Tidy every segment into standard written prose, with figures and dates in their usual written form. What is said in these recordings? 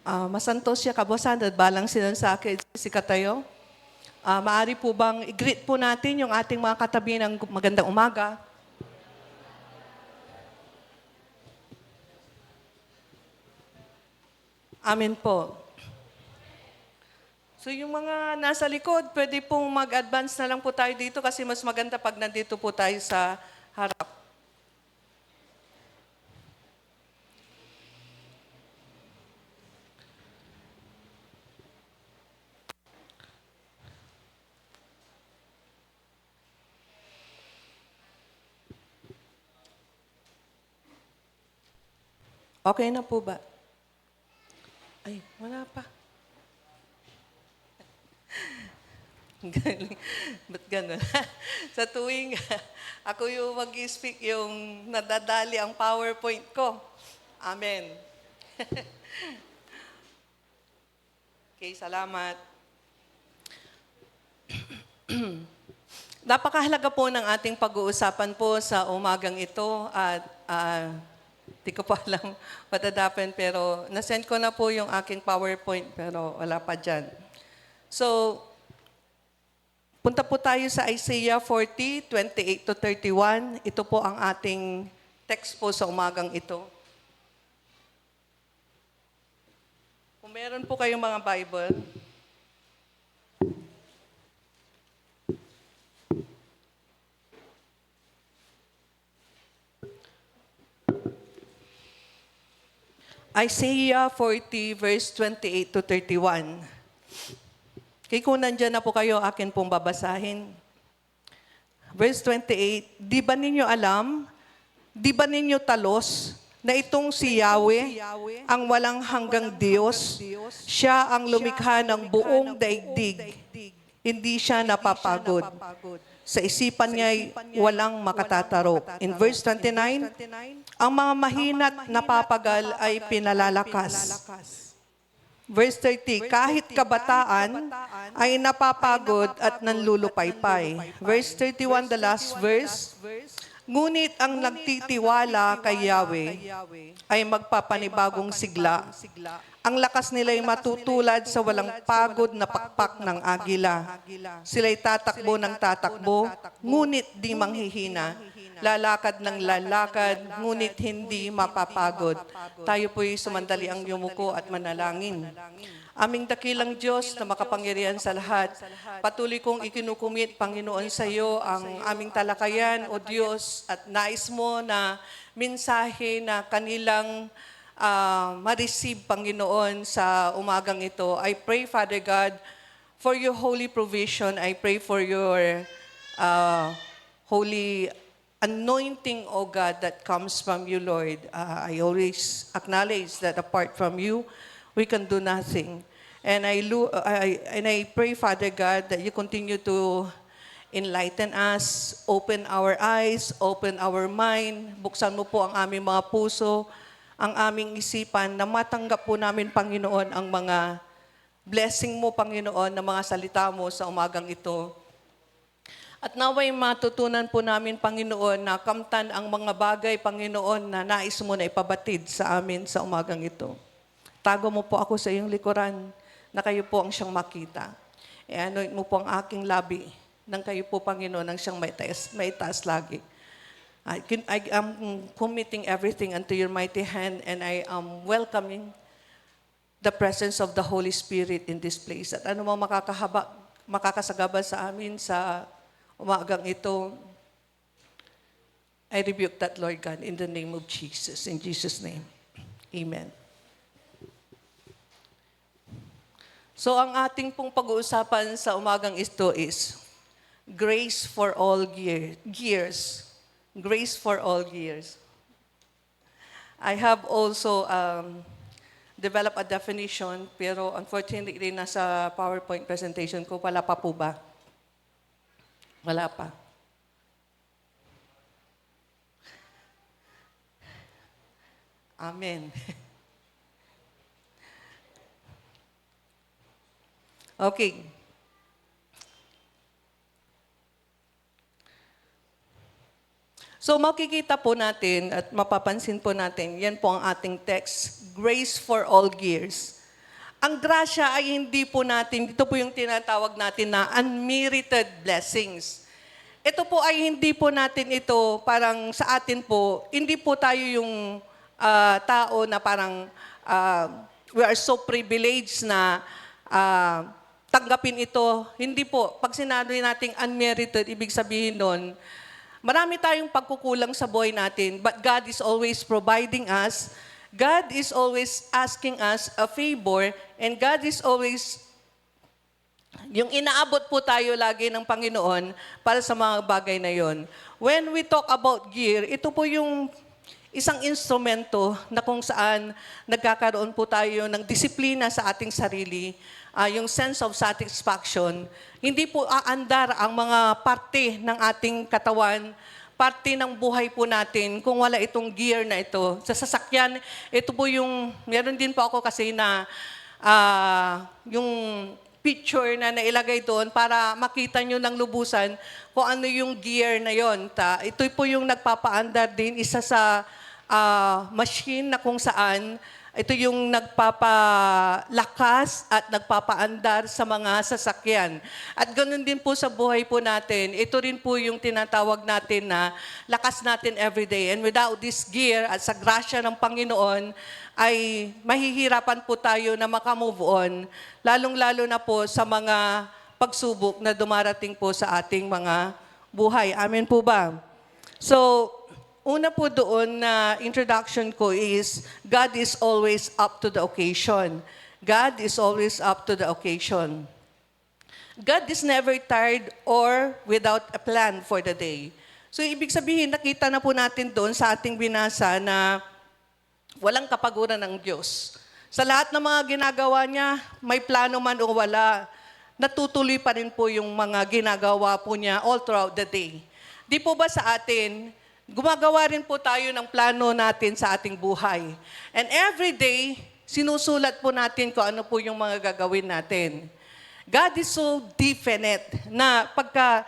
Masantos siya kabosan at balang sinan sa akin si Katayo. Maari po bang i-greet po natin yung ating mga katabi ng magandang umaga? Amen po. So yung mga nasa likod, pwede pong mag-advance na lang po tayo dito kasi mas maganda pag nandito po tayo sa harap. Okay na po ba? Ay, wala pa. Galing. Ba't gano'n? Sa tuwing ako yung mag-speak, yung nadadali ang PowerPoint ko. Amen. Okay, salamat. Napakahalaga po ng ating pag-uusapan po sa umagang ito at di ko pa alam matadapin pero nasend ko na po yung aking PowerPoint pero wala pa dyan. So, punta po tayo sa Isaiah 40, 28 to 31. Ito po ang ating text po sa umagang ito. Kung meron po kayong mga Bible, Isaiah 40 verse 28 to 31. Kaya kung nandyan na po kayo, akin pong babasahin. Verse 28, di ba ninyo alam, di ba ninyo talos, na itong si Yahweh, ang walang hanggang Diyos, siya ang lumikha ng buong daigdig. Hindi siya napapagod. Sa isipan niya'y walang makatatarok. In verse 29, ang mga mahina't napapagal ay pinalalakas. Verse 30, kahit kabataan ay napapagod at nanlulupaypay. Verse 31, the last verse, ngunit ang nagtitiwala kay Yahweh ay magpapanibagong sigla. Ang lakas nila'y matutulad sa walang pagod na pakpak ng agila. Sila'y tatakbo ng tatakbo, ngunit di manghihina. Lalakad ng lalakad, ngunit hindi mapapagod. Tayo po'y sumandali ang yumuko at manalangin. Aming dakilang Diyos na makapangyarihan sa lahat, patuloy kong ikinukumit, Panginoon, sa iyo ang aming talakayan, O Diyos, at nais mo na mensahe na kanilang ma-receive, Panginoon, sa umagang ito. I pray, Father God, for your holy provision. I pray for your holy anointing, O God, that comes from you, Lord. I always acknowledge that apart from you, we can do nothing. And I pray, Father God, that you continue to enlighten us, open our eyes, open our mind. Buksan mo po ang aming mga puso, ang aming isipan, na matanggap po namin, Panginoon, ang mga blessing mo, Panginoon, na mga salita mo sa umagang ito. At naway matutunan po namin, Panginoon, na kamtan ang mga bagay, Panginoon, na nais mo na ipabatid sa amin sa umagang ito. Tago mo po ako sa iyong likuran, na kayo po ang siyang makita. Anoint mo po ang aking labi, nang kayo po, Panginoon, ang siyang may taas lagi. I am committing everything unto your mighty hand, and I am welcoming the presence of the Holy Spirit in this place. At ano mang makakasagabal sa amin sa umagang ito, I rebuke that, Lord God, in the name of Jesus. In Jesus' name, amen. So ang ating pong pag-uusapan sa umagang ito is grace for all years. Grace for all years. I have also developed a definition, pero unfortunately, nasa PowerPoint presentation ko, wala pa po ba? Wala pa. Amen. Okay. So makikita po natin at mapapansin po natin, yan po ang ating text, grace for all years. ang grasya ay hindi po natin, ito po yung tinatawag natin na unmerited blessings. Ito po ay hindi po natin ito, parang sa atin po, hindi po tayo yung tao na parang we are so privileged na tanggapin ito. Hindi po. Pag sinabi nating unmerited, ibig sabihin nun, marami tayong pagkukulang sa buhay natin, but God is always providing us. God is always asking us a favor, and God is always yung inaabot po tayo lagi ng Panginoon para sa mga bagay na yon. When we talk about gear, ito po yung isang instrumento na kung saan nagkakaroon po tayo ng disiplina sa ating sarili, yung sense of satisfaction. Hindi po aandar ang mga parte ng ating katawan, parte ng buhay po natin kung wala itong gear na ito. Sa sasakyan, ito po yung, meron din po ako kasi na yung picture na nailagay doon para makita nyo ng lubusan kung ano yung gear na yon. Ito po yung nagpapaandar din, isa sa machine na kung saan ito yung nagpapalakas at nagpapaandar sa mga sasakyan. At ganoon din po sa buhay po natin. Ito rin po yung tinatawag natin na lakas natin everyday. And without this gear at sa grasya ng Panginoon, ay mahihirapan po tayo na makamove on, lalong-lalo na po sa mga pagsubok na dumarating po sa ating mga buhay. Amen po ba? So, una po doon na introduction ko is, God is always up to the occasion. God is always up to the occasion. God is never tired or without a plan for the day. So, ibig sabihin, nakita na po natin doon sa ating binasa na walang kapaguran ng Diyos. Sa lahat ng mga ginagawa niya, may plano man o wala, natutuloy pa rin po yung mga ginagawa po niya all throughout the day. Di po ba sa atin, gumagawa rin po tayo ng plano natin sa ating buhay. And every day, sinusulat po natin kung ano po yung mga gagawin natin. God is so definite na pagka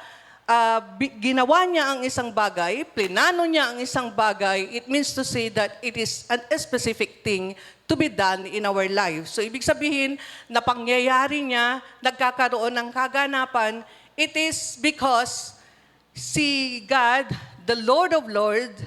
ginawa niya ang isang bagay, plinano niya ang isang bagay, it means to say that it is a specific thing to be done in our life. So, ibig sabihin, na pangyayari niya, nagkakaroon ng kaganapan, it is because si God, the Lord of Lords,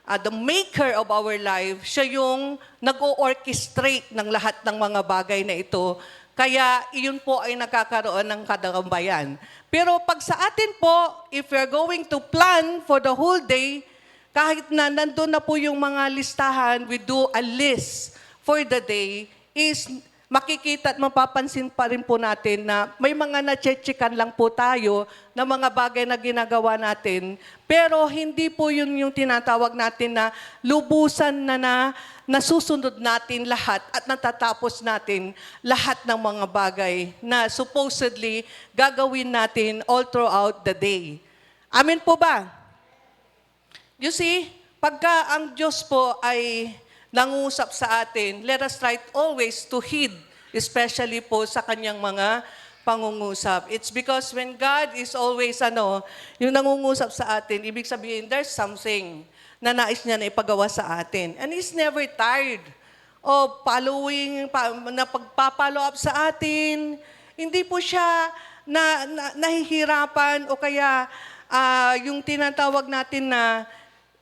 the maker of our life, siya yung nag-o-orchestrate ng lahat ng mga bagay na ito. Kaya iyon po ay nakakaroon ng kadagambayan. Pero pag sa atin po, if we're going to plan for the whole day, kahit na nandun na po yung mga listahan, we do a list for the day, is makikita at mapapansin pa rin po natin na may mga na-check-checkan lang po tayo na mga bagay na ginagawa natin. Pero hindi po yun yung tinatawag natin na lubusan na nasusunod natin lahat at natatapos natin lahat ng mga bagay na supposedly gagawin natin all throughout the day. Amen po ba? You see, pagka ang Diyos po ay nangusap sa atin, let us try always to heed, especially po sa kanyang mga pangungusap. It's because when God is always yung nangungusap sa atin, ibig sabihin, there's something na nais niya na ipagawa sa atin. And He's never tired of na pagpapalo up sa atin. Hindi po siya nahihirapan o kaya yung tinatawag natin na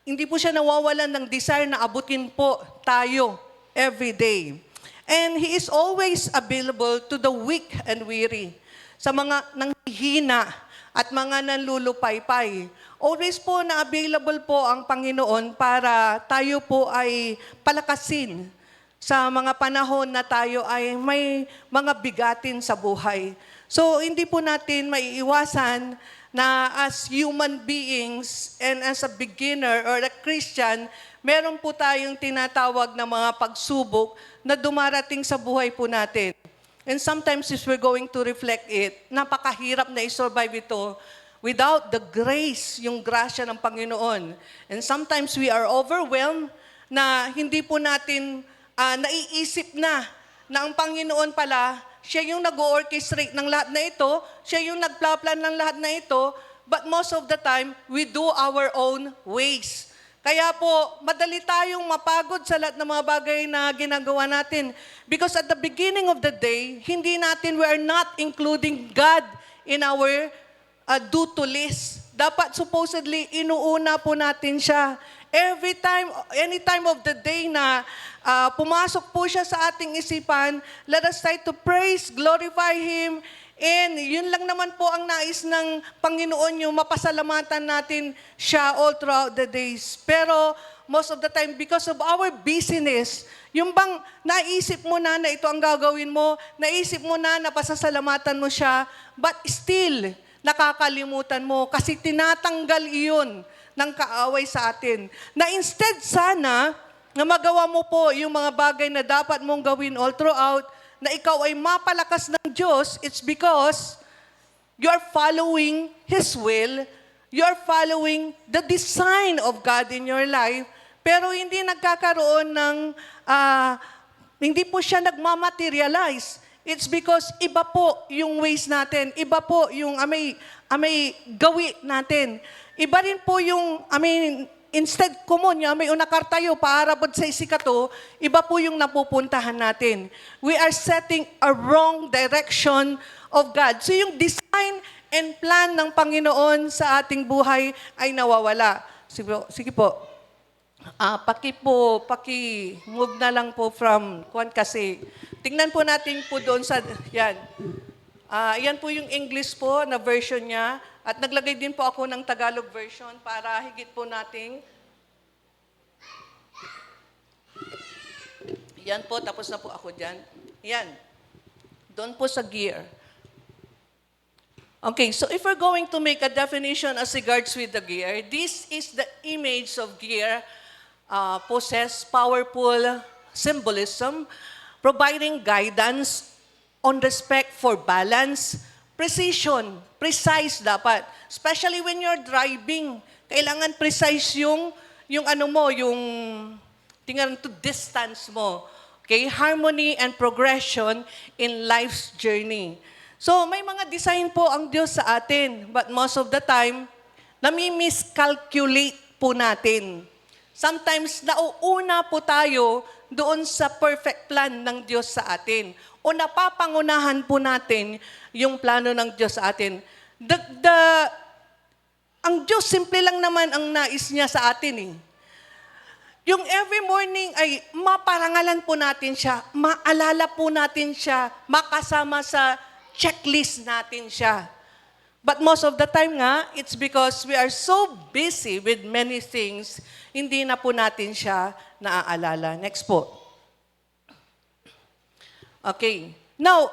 hindi po siya nawawalan ng desire na abutin po tayo every day. And He is always available to the weak and weary. Sa mga nanghihina at mga nanlulupaypay. Always po na available po ang Panginoon para tayo po ay palakasin sa mga panahon na tayo ay may mga bigatin sa buhay. So hindi po natin maiiwasan na as human beings and as a beginner or a Christian, meron po tayong tinatawag na mga pagsubok na dumarating sa buhay po natin. And sometimes if we're going to reflect it, napakahirap na i-survive ito without the grace, yung grasya ng Panginoon. And sometimes we are overwhelmed na hindi po natin naiisip na ang Panginoon pala, siya yung nag-o-orchestrate ng lahat na ito, siya yung nagpla-plan ng lahat na ito, but most of the time, we do our own ways. Kaya po, madali tayong mapagod sa lahat ng mga bagay na ginagawa natin. Because at the beginning of the day, we are not including God in our do-to list. Dapat supposedly, inuuna po natin siya. Any time of the day na pumasok po siya sa ating isipan, let us try to praise, glorify Him, and yun lang naman po ang nais ng Panginoon, yung mapasalamatan natin siya all throughout the days. Pero most of the time, because of our busyness, yung bang naisip mo na ito ang gagawin mo, naisip mo na pasasalamatan mo siya, but still, nakakalimutan mo kasi tinatanggal iyon ng kaaway sa atin. Na instead sana, na magawa mo po yung mga bagay na dapat mong gawin all throughout, na ikaw ay mapalakas ng Diyos, it's because you're following His will, you're following the design of God in your life, pero hindi nagkakaroon ng, hindi po siya nagmamaterialize. It's because iba po yung ways natin, iba po yung amay gawi natin. Iba rin po yung, instead common, may unakar tayo, paarabod sa isikato, iba po yung napupuntahan natin. We are setting a wrong direction of God. So yung design and plan ng Panginoon sa ating buhay ay nawawala. Sige po. Paki-move na lang po from Kwan kasi. Tingnan po natin po doon sa, yan. Yan po yung English po na version niya. At naglagay din po ako ng Tagalog version para higit po nating. Yan po, tapos na po ako dyan. Yan. Doon po sa gear. Okay, so if we're going to make a definition as regards with the gear, this is the image of gear, possess powerful symbolism, providing guidance on respect for balance, precision, precise dapat. Especially when you're driving, kailangan precise yung tingnan to distance mo. Okay, harmony and progression in life's journey. So, may mga design po ang Diyos sa atin, but most of the time, nami-miscalculate po natin. Sometimes, nauuna po tayo doon sa perfect plan ng Diyos sa atin. O napapangunahan po natin yung plano ng Diyos sa atin. Ang Diyos, simple lang naman ang nais niya sa atin. Yung every morning ay maparangalan po natin siya, maalala po natin siya, makasama sa checklist natin siya. But most of the time nga, it's because we are so busy with many things, hindi na po natin siya naaalala. Next po. Okay. Now,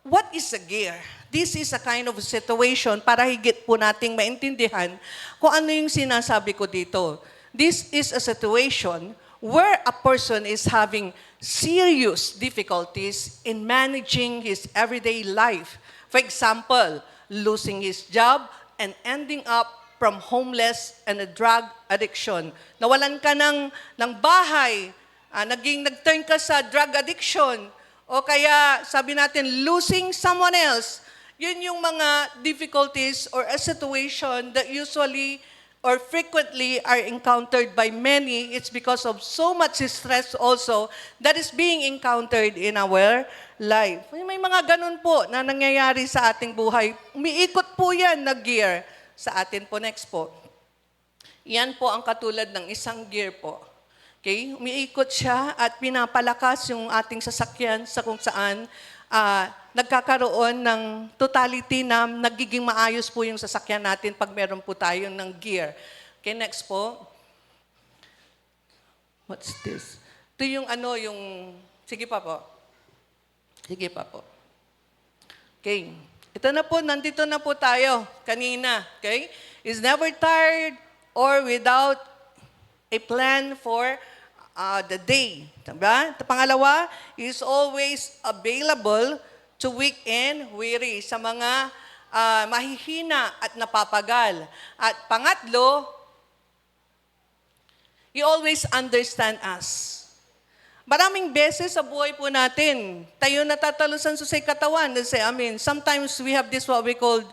what is a gear? This is a kind of situation para higit po nating maintindihan kung ano yung sinasabi ko dito. This is a situation where a person is having serious difficulties in managing his everyday life. For example, losing his job and ending up from homeless and a drug addiction. Nawalan ka ng bahay, nag-turn ka sa drug addiction, o kaya sabi natin, losing someone else. Yun yung mga difficulties or a situation that usually or frequently are encountered by many. It's because of so much stress also that is being encountered in our life. May mga ganun po na nangyayari sa ating buhay. Umiikot po yan na gear sa atin po. Next po. Yan po ang katulad ng isang gear po. Okay? Umiikot siya at pinapalakas yung ating sasakyan sa kung saan nagkakaroon ng totality na nagiging maayos po yung sasakyan natin pag meron po tayo ng gear. Okay, next po. What's this? Ito yung sige pa po. Sige pa po. Okay. Ito na po, nandito na po tayo kanina. Okay? Is never tired or without a plan for the day. Diba? Pangalawa, is always available to weak and weary, sa mga mahihina at napapagal. At pangatlo, He always understand us. Maraming beses sa buhay po natin, tayo natatalusan sa katawan. Sometimes we have this what we call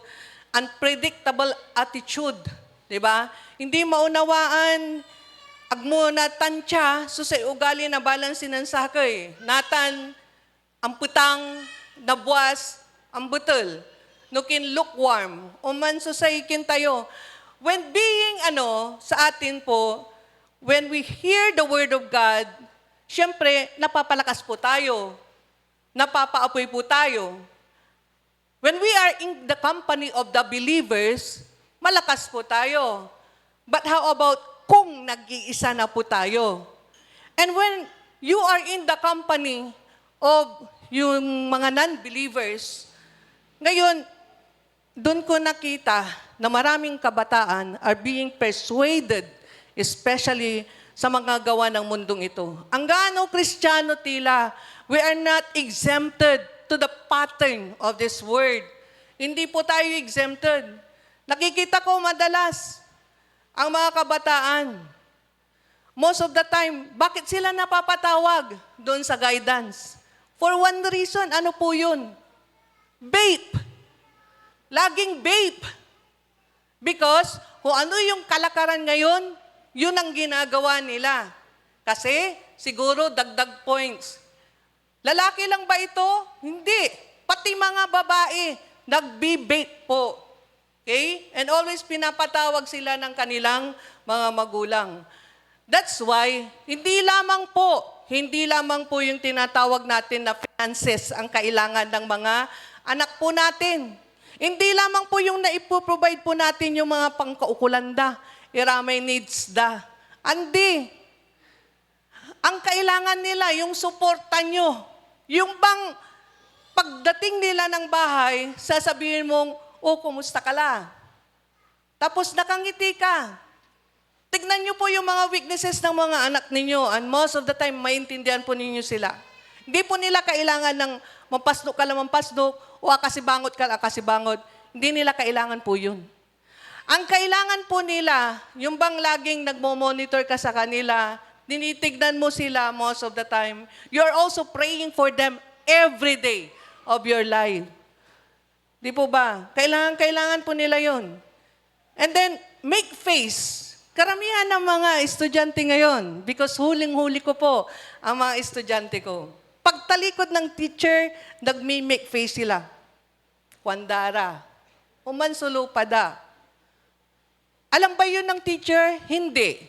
unpredictable attitude. Diba? Hindi maunawaan agmo na tansya, so sa ugali na balansin ng sakay. Natan, ang putang, nabuas, ang butel. Nukin lukewarm. Uman so sa ikin tayo. When being, sa atin po, when we hear the word of God, syempre, napapalakas po tayo. Napapaapoy po tayo. When we are in the company of the believers, malakas po tayo. But how about kung nag-iisa na po tayo? And when you are in the company of yung mga non-believers, ngayon, doon ko nakita na maraming kabataan are being persuaded, especially sa mga gawa ng mundong ito. Ang gaano Kristiyano tila, we are not exempted to the pattern of this word. Hindi po tayo exempted. Nakikita ko madalas, ang mga kabataan, most of the time, bakit sila napapatawag doon sa guidance? For one reason, ano po yun? Vape. Laging vape. Because kung ano yung kalakaran ngayon, yun ang ginagawa nila. Kasi siguro dagdag points. Lalaki lang ba ito? Hindi. Pati mga babae, nagbi-vape po. Okay? And always pinapatawag sila ng kanilang mga magulang. That's why, hindi lamang po yung tinatawag natin na finances ang kailangan ng mga anak po natin. Hindi lamang po yung naipoprovide po natin yung mga pangkaukulanda, iramay needs da. Andi. Ang kailangan nila, yung suporta nyo. Yung bang pagdating nila ng bahay, sasabihin mong, kumusta ka la? Tapos nakangiti ka. Tignan niyo po yung mga weaknesses ng mga anak ninyo and most of the time, maintindihan po ninyo sila. Hindi po nila kailangan ng mampasdok ka lang mampasdok o akasibangot ka lang akasibangot. Hindi nila kailangan po yun. Ang kailangan po nila, yung bang laging nagmo-monitor ka sa kanila, tinitignan mo sila most of the time, you're also praying for them every day of your life. Di po ba? Kailangan po nila yon. And then, make face. Karamihan ng mga estudyante ngayon, because huling-huli ko po ang mga estudyante ko. Pagtalikod ng teacher, nag-make face sila. Kwandara. Umansulo pada. Alam ba yun ng teacher? Hindi.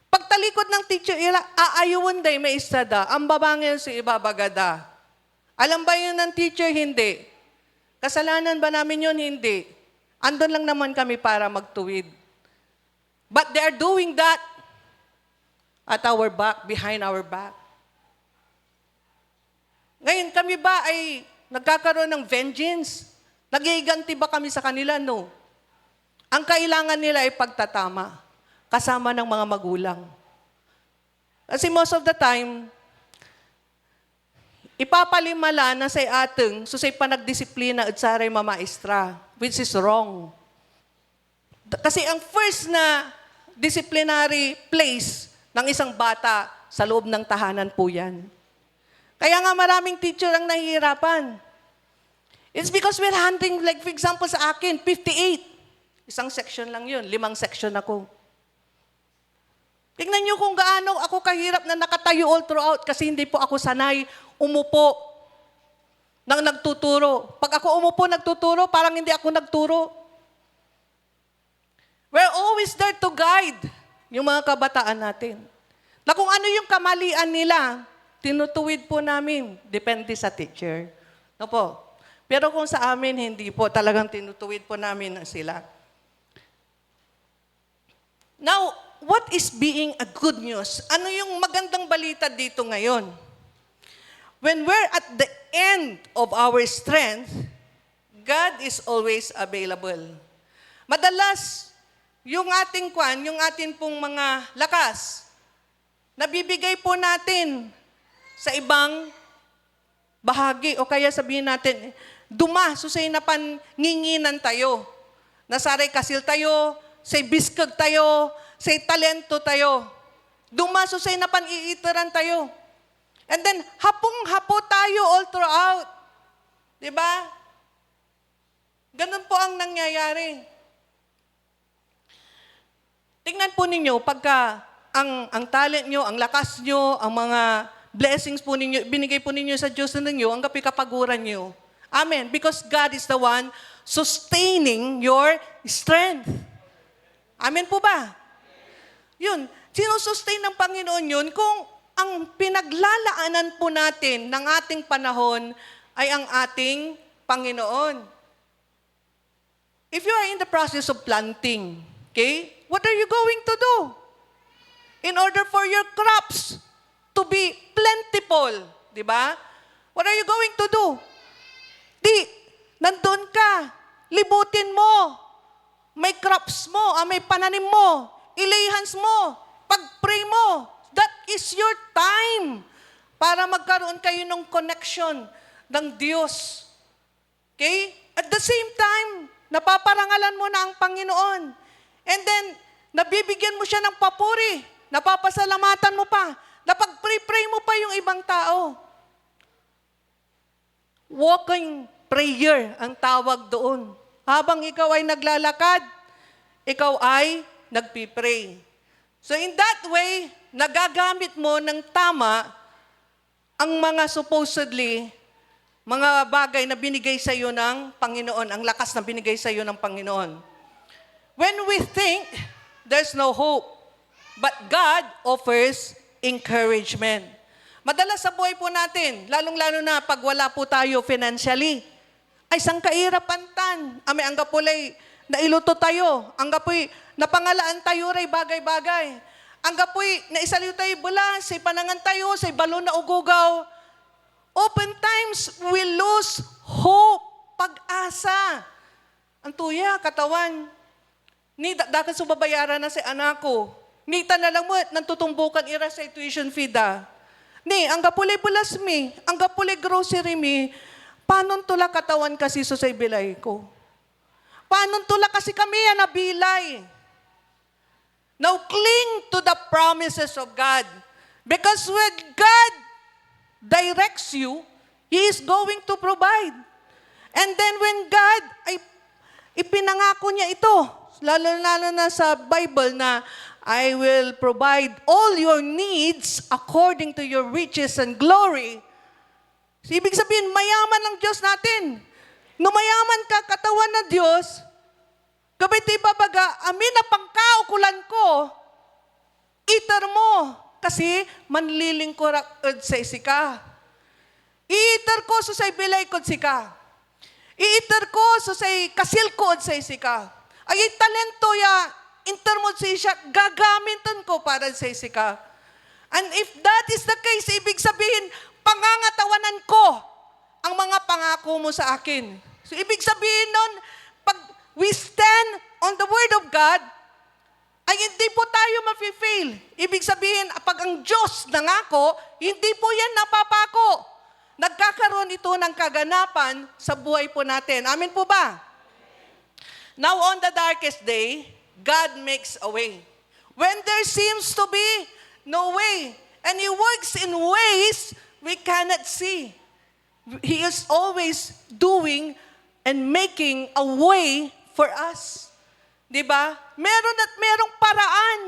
Pagtalikod ng teacher, aayuwan day may istada, ang babangil si ibabagada. Alam ba yun ng teacher? Hindi. Kasalanan ba namin yun? Hindi. Andun lang naman kami para magtuwid. But they are doing that at our back, behind our back. Ngayon, kami ba ay nagkakaroon ng vengeance? Nagiganti ba kami sa kanila? No. Ang kailangan nila ay pagtatama, kasama ng mga magulang. Kasi most of the time, ipapalimala na say ateng, so say panagdisiplina at saray mamaestra, which is wrong. Kasi ang first na disciplinary place ng isang bata sa loob ng tahanan po yan. Kaya nga maraming teacher ang nahihirapan. It's because we're handling, like for example sa akin, 58. Isang section lang yun, 5 section ako. Tingnan niyo kung gaano ako kahirap na nakatayo all throughout kasi hindi po ako sanay umupo nang nagtuturo. Pag ako umupo nagtuturo, parang hindi ako nagturo. We're always there to guide yung mga kabataan natin. Na kung ano yung kamalian nila, tinutuwid po namin. Depende sa teacher. No po. Pero kung sa amin, hindi po. Talagang tinutuwid po namin sila. Now, what is being a good news? Ano yung magandang balita dito ngayon? When we're at the end of our strength, God is always available. Madalas, yung ating yung ating pong mga lakas, nabibigay po natin sa ibang bahagi o kaya sabihin natin, susay na panginginan tayo. Nasaray kasil tayo, say biskag tayo, say talento tayo. Susay na pan-iitaran tayo. And then, hapong-hapo tayo all throughout. Diba? Ganun po ang nangyayari. Tingnan po ninyo, pagka ang talent nyo, ang lakas nyo, ang mga blessings po ninyo, binigay po ninyo sa Diyos na ninyo, ang kapikapaguran nyo. Amen. Because God is the one sustaining your strength. Amen po ba? Yun. Sinusustain ng Panginoon yun kung ang pinaglalaanan po natin ng ating panahon ay ang ating Panginoon. If you are in the process of planting, okay, what are you going to do? In order for your crops to be plentiful, di ba? What are you going to do? Nandun ka, libutin mo, may crops mo, may pananim mo, ilay hands mo, pag-pray mo. That is your time para magkaroon kayo ng connection ng Diyos. Okay? At the same time, napaparangalan mo na ang Panginoon. And then, nabibigyan mo siya ng papuri. Napapasalamatan mo pa. Napag-pray mo pa yung ibang tao. Walking prayer ang tawag doon. Habang ikaw ay naglalakad, ikaw ay nagpipray. So in that way, nagagamit mo ng tama ang mga supposedly, mga bagay na binigay sa iyo ng Panginoon, ang lakas na binigay sa iyo ng Panginoon. When we think there's no hope, but God offers encouragement. Madalas sa buhay po natin, lalong-lalo na pag wala po tayo financially, ay sang kairapan tan. Ame ang gapulay na iluto tayo. Ang gapoy napangalaan tayo ray bagay-bagay. Ang gapoy na isaliw tayo bulas, say panangan tayo, say balon na ugugaw. Oftentimes, we lose hope, pag-asa. Ang tuya, katawan. Ni dakan subabayaran na si anak ko. Nita na lang mo, nantutumbukan ira sa tuition fee da. Ni, ang gapulay bulas mi, ang gapulay grocery mi, paano tula katawan kasi so sa bilay ko? Paano tula kasi kami na bilay? Now, cling to the promises of God. Because when God directs you, He is going to provide. And then when God ay ipinangako niya ito, lalo-lalo na sa Bible na I will provide all your needs according to your riches and glory. So, ibig sabihin, mayaman ang Diyos natin. No mayaman ka, katawan na Diyos, gabay ti babaga, amin na pangkaukulan ko, itar mo, kasi manlilingkurak sa isika. Iitar ko so say bilay kod sika. Iitar ko so say kasilkod sa isika. Ay talento ya, intermod sa siya, gagamitan ko para sa isika. And if that is the case, ibig sabihin, pangangatawanan ko ang mga pangako mo sa akin. So ibig sabihin nun, pag we stand on the Word of God, ay hindi po tayo mafe-fail. Ibig sabihin, pag ang Diyos nangako, hindi po yan napapako. Nagkakaroon ito ng kaganapan sa buhay po natin. Amen po ba? Now on the darkest day, God makes a way. When there seems to be no way, and He works in ways we cannot see. He is always doing and making a way for us. Diba? Meron at merong paraan.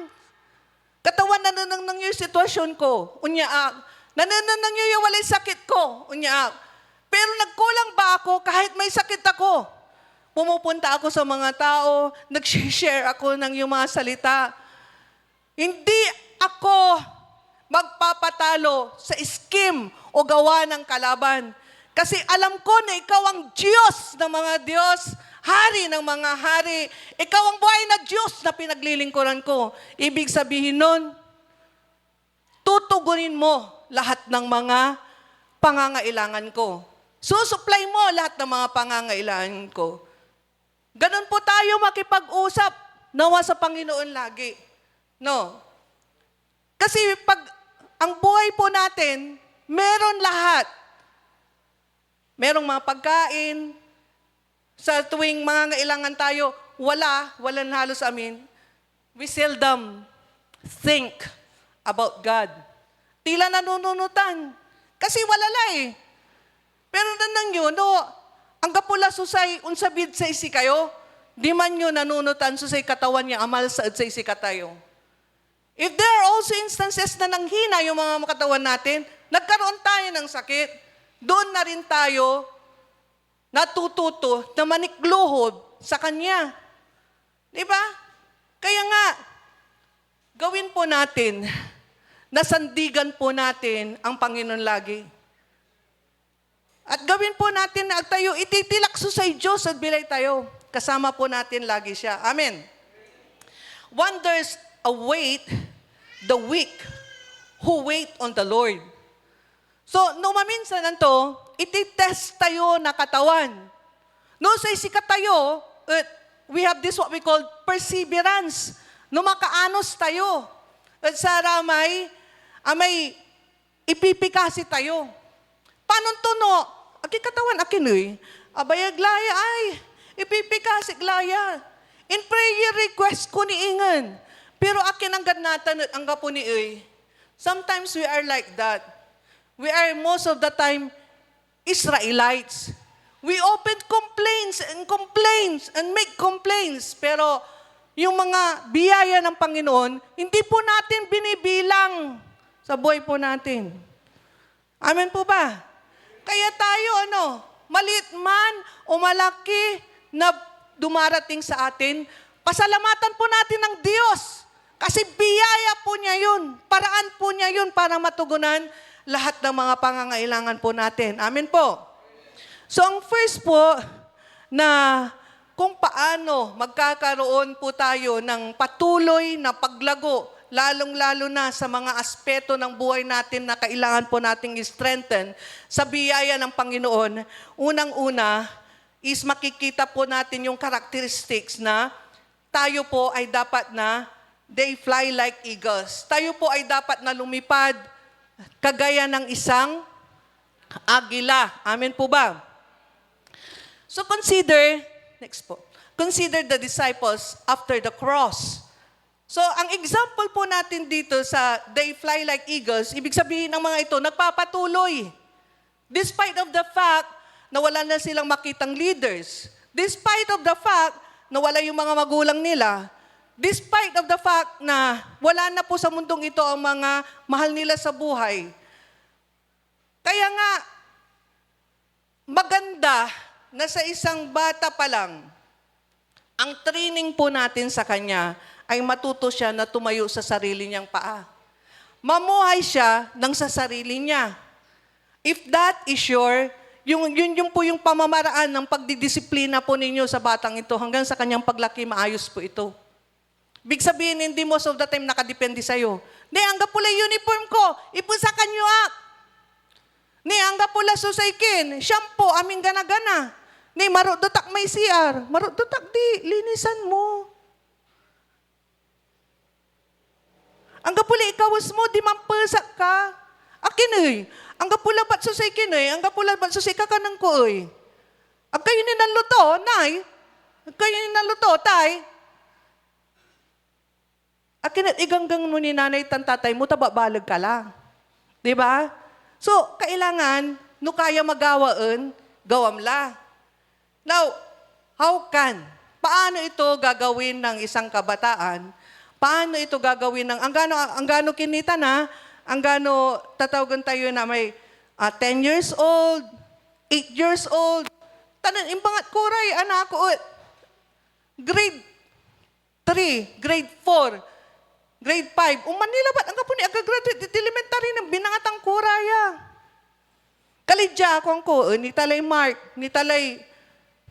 Katawan nananang yung sitwasyon ko. Unyaak. Nananang yung walay sakit ko. Unyaak. Pero nagkulang ba ako kahit may sakit ako? Pumupunta ako sa mga tao, nag-share ako ng yung mga salita. Hindi ako magpapatalo sa scheme o gawa ng kalaban. Kasi alam ko na ikaw ang Diyos ng mga Diyos, Hari ng mga hari. Ikaw ang buhay na Diyos na pinaglilingkuran ko. Ibig sabihin nun, tutugunin mo lahat ng mga pangangailangan ko. Susupply mo lahat ng mga pangangailangan ko. Ganun po tayo makipag-usap, nawa sa Panginoon lagi. No? Kasi pag ang buhay po natin, meron lahat. Merong mga pagkain. Sa tuwing mga ngailangan tayo, walang halos amin. We seldom think about God. Tila nanununutan. Kasi walala eh. Pero nanang yun, no, ang gapula susay, unsabid sa isi kayo, di man yun nanunutan susay katawan niya, amal sa isi katayo. If there are also instances na nanghina yung mga katawan natin, nagkaroon tayo ng sakit, doon na rin tayo natututo na manikluhod sa Kanya. Di ba? Kaya nga, gawin po natin, nasandigan po natin ang Panginoon lagi. At gawin po natin na tayo, ititilakso sa Diyos at bilay tayo. Kasama po natin lagi siya. Amen. Wonders await the weak who wait on the Lord. So, no maminsan nanto, ititest tayo na katawan. No, sa isikat tayo, we have this what we call perseverance. No, makaanos tayo. At sa ramay, may ipipikasi tayo. Paano to no? Aki katawan akin abayag laya ay, ipipikasi glaya. In prayer request ko ni Ingan. Pero akin ang ganatan at ang gapo ni sometimes we are like that. We are most of the time Israelites. We open complaints and make complaints. Pero yung mga biyaya ng Panginoon, hindi po natin binibilang sa buhay po natin. Amen po ba? Kaya tayo, maliit man o malaki na dumarating sa atin, pasalamatan po natin ng Diyos. Kasi biyaya po niya yun. Paraan po niya yun para matugunan lahat ng mga pangangailangan po natin. Amen po. So ang first po na kung paano magkakaroon po tayo ng patuloy na paglago, lalong-lalo na sa mga aspeto ng buhay natin na kailangan po nating i-strengthen sa biyaya ng Panginoon, unang-una is makikita po natin yung characteristics na tayo po ay dapat na they fly like eagles. Tayo po ay dapat na lumipad kagaya ng isang agila. Amen po ba? So consider the disciples after the cross. So ang example po natin dito sa they fly like eagles, ibig sabihin ng mga ito, nagpapatuloy. Despite of the fact na wala na silang makitang leaders. Despite of the fact na wala yung mga magulang nila. Despite of the fact na wala na po sa mundong ito ang mga mahal nila sa buhay. Kaya nga, maganda na sa isang bata pa lang, ang training po natin sa kanya ay matuto siya na tumayo sa sarili niyang paa. Mamuhay siya ng sa sarili niya. If that is yun po yung pamamaraan ng pagdidisiplina po ninyo sa batang ito hanggang sa kanyang paglaki, maayos po ito. Big sabihin, hindi most of the time nakadepende sa'yo. Ni, angga pula uniform ko, ipusa kanyo ak. Ni, angga pula susaykin, shampoo, aming gana-gana. Ni, marudutak may CR, marudutak di, linisan mo. Angga pula ikawas mo, di mampasak ka. Akin angga pula bat susaykin angga pula bat susay ka kanang ko Ang kayo ni naluto, nay. Ang kayo ni naluto, tay. Akin at iganggang mo ni nanay tan tatay mo, tababalag ka lang. Di ba? So, kailangan, no kaya magawaan, gawamla. Now, how can? Paano ito gagawin ng isang kabataan? Paano ito gagawin ng, ang gano kinita na, ang gano tatawagan tayo na may 10 years old, 8 years old. Tanan, imbangat kuray, anak ko, grade 3, grade 4, grade 5. Manila ba't ang kapuni agagraduate elementary ng binangatang kuraya. Kalidya akong ko, ni talay Mark, ni talay